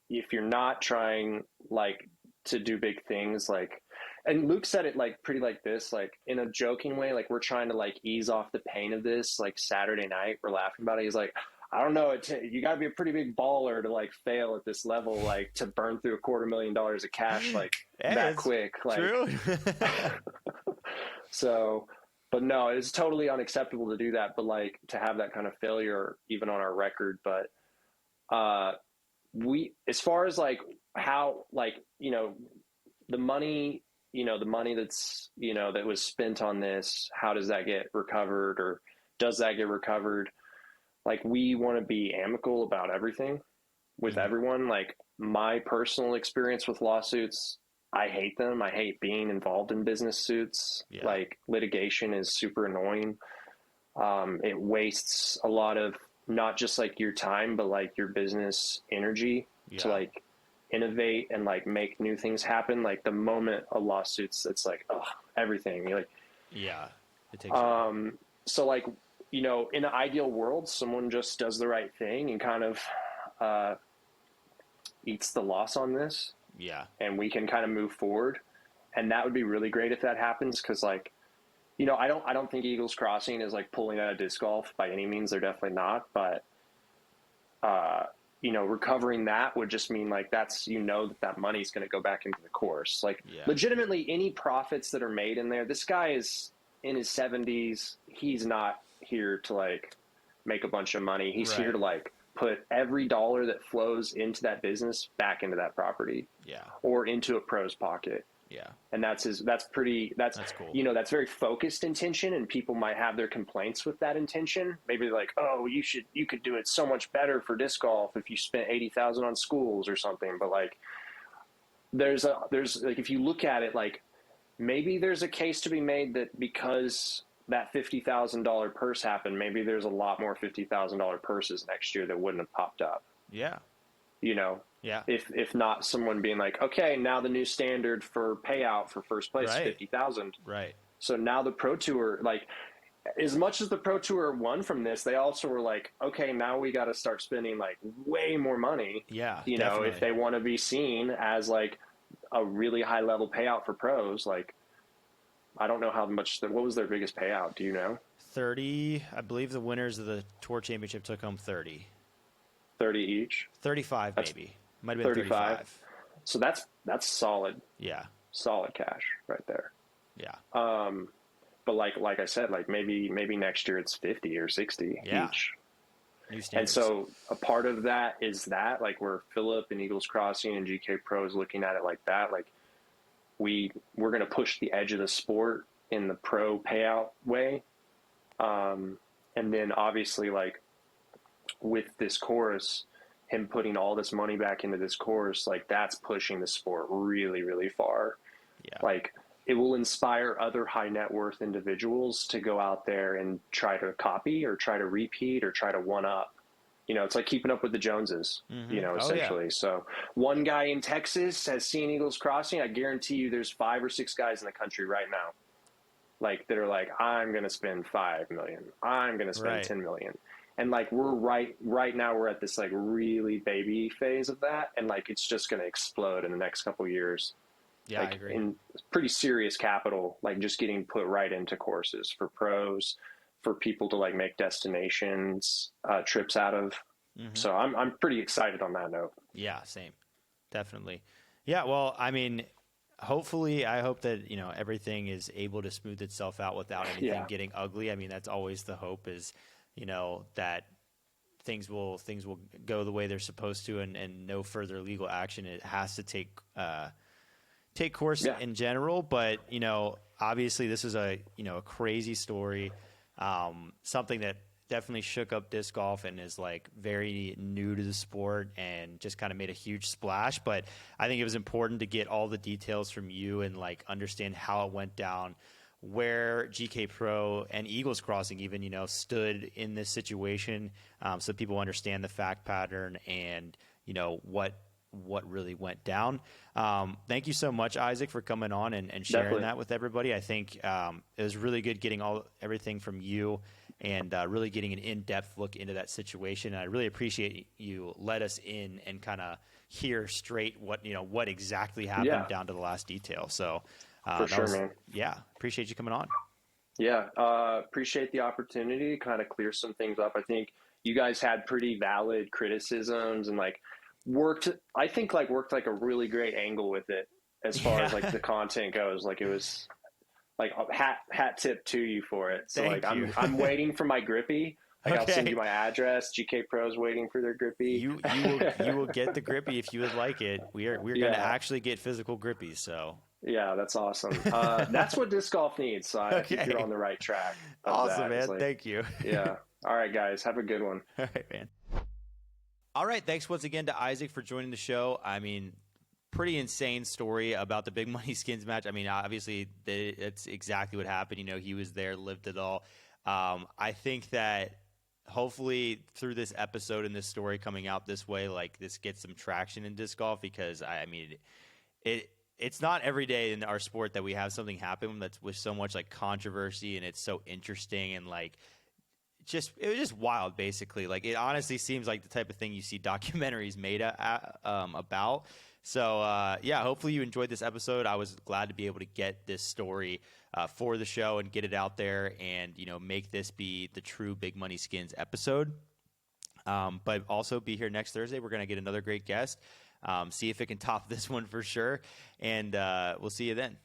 if you're not trying like to do big things, like, and Luke said it like pretty like this, like in a joking way, like we're trying to like ease off the pain of this, like Saturday night, we're laughing about it. He's like, I don't know, you got to be a pretty big baller to like fail at this level, like to burn through $250,000 of cash like that quick. Like,
true.
So, but no, it's totally unacceptable to do that. But like to have that kind of failure even on our record. But as far as like how, like, the money, the money that's, that was spent on this, how does that get recovered, or does that get recovered? Like, we want to be amicable about everything with everyone. Like, my personal experience with lawsuits, I hate them. I hate being involved in business suits.
Yeah.
Like, litigation is super annoying. It wastes a lot of not just like your time, but like your business energy to like innovate and like make new things happen. Like the moment a lawsuit's, it's like, oh, everything. You're like,
it takes
so like, in an ideal world, someone just does the right thing and kind of eats the loss on this.
Yeah.
And we can kind of move forward. And that would be really great if that happens. Cause like, I don't think Eagles Crossing is like pulling out of disc golf by any means. They're definitely not. But, recovering that would just mean like that's, that money is going to go back into the course. Like legitimately any profits that are made in there, this guy is in his 70s. He's not here to like make a bunch of money. He's here to like put every dollar that flows into that business back into that property or into a pro's pocket.
Yeah.
And that's cool. That's very focused intention, and people might have their complaints with that intention. Maybe like, oh, you could do it so much better for disc golf if you spent $80,000 on schools or something. But like, there's like, if you look at it, like maybe there's a case to be made that because that $50,000 purse happened, maybe there's a lot more $50,000 purses next year that wouldn't have popped up.
Yeah.
If not someone being like, okay, now the new standard for payout for first place is 50,000.
Right.
So now the Pro Tour, like, as much as the Pro Tour won from this, they also were like, okay, now we got to start spending like way more money.
Yeah.
If they want to be seen as like a really high level payout for pros. Like, I don't know how much. What was their biggest payout? Do you know?
30. I believe the winners of the Tour Championship took home 30.
30 each.
35 maybe. Might have been 35.
So that's solid.
Yeah.
Solid cash right there.
Yeah.
But like I said, like maybe next year it's 50 or 60 each.
New standards.
And so a part of that is that, like, where Philip and Eagles Crossing and GKPRO is looking at it like that, like we're going to push the edge of the sport in the pro payout way. And then obviously, like, with this course, him putting all this money back into this course, like, that's pushing the sport really, really far.
Yeah.
Like, it will inspire other high net worth individuals to go out there and try to copy or try to repeat or try to one up. It's like keeping up with the Joneses, essentially. So one guy in Texas has seen Eagles Crossing. I guarantee you there's 5 or 6 guys in the country right now, like, that are like, I'm going to spend $5 million. I'm going to spend $10 million. And like, we're right now we're at this like really baby phase of that. And like, it's just going to explode in the next couple of years.
Yeah,
like,
I agree.
In pretty serious capital, like just getting put right into courses for pros, for people to like make destinations trips out of. Mm-hmm. So I'm pretty excited on that note.
Yeah, same. Definitely. Yeah. Well, I mean, hopefully, I hope that, everything is able to smooth itself out without anything getting ugly. I mean, that's always the hope is, that things will go the way they're supposed to, and no further legal action. It has to take course in general. But, obviously this is a crazy story. something that definitely shook up disc golf and is like very new to the sport and just kind of made a huge splash. But I think it was important to get all the details from you and like understand how it went down, where GKPRO and Eagles Crossing even, stood in this situation, so people understand the fact pattern and, what really went down. Thank you so much, Isaac, for coming on and sharing
Definitely.
that with everybody. I think it was really good getting everything from you and really getting an in-depth look into that situation. And I really appreciate you let us in and kind of hear straight what exactly happened down to the last detail. So
For sure, man.
Yeah, appreciate you coming on.
Yeah, appreciate the opportunity to kind of clear some things up. I think you guys had pretty valid criticisms and worked like a really great angle with it as far as like the content goes. Like it was like a hat tip to you for it. So
Thank you.
I'm waiting for my grippy. Like
Okay.
I'll send you my address. GKPRO is waiting for their grippy.
You will get the grippy if you would like it. We're going to actually get physical grippies. So
yeah, that's awesome. That's what disc golf needs. So I think you're on the right track.
Awesome, man. Thank you.
Yeah. All right, guys. Have a good one.
All right, man. All right. Thanks once again to Isaac for joining the show. I mean, pretty insane story about the Big Money Skins match. I mean, obviously, it's exactly what happened. He was there, lived it all. I think that hopefully through this episode and this story coming out this way, like this gets some traction in disc golf, because I mean, it's not every day in our sport that we have something happen that's with so much like controversy, and it's so interesting and like it was just wild, basically. Like it honestly seems like the type of thing you see documentaries made about. So yeah, hopefully you enjoyed this episode. I was glad to be able to get this story for the show and get it out there and make this be the true Big Money Skins episode. But also be here next Thursday. We're going to get another great guest. See if it can top this one for sure. And we'll see you then.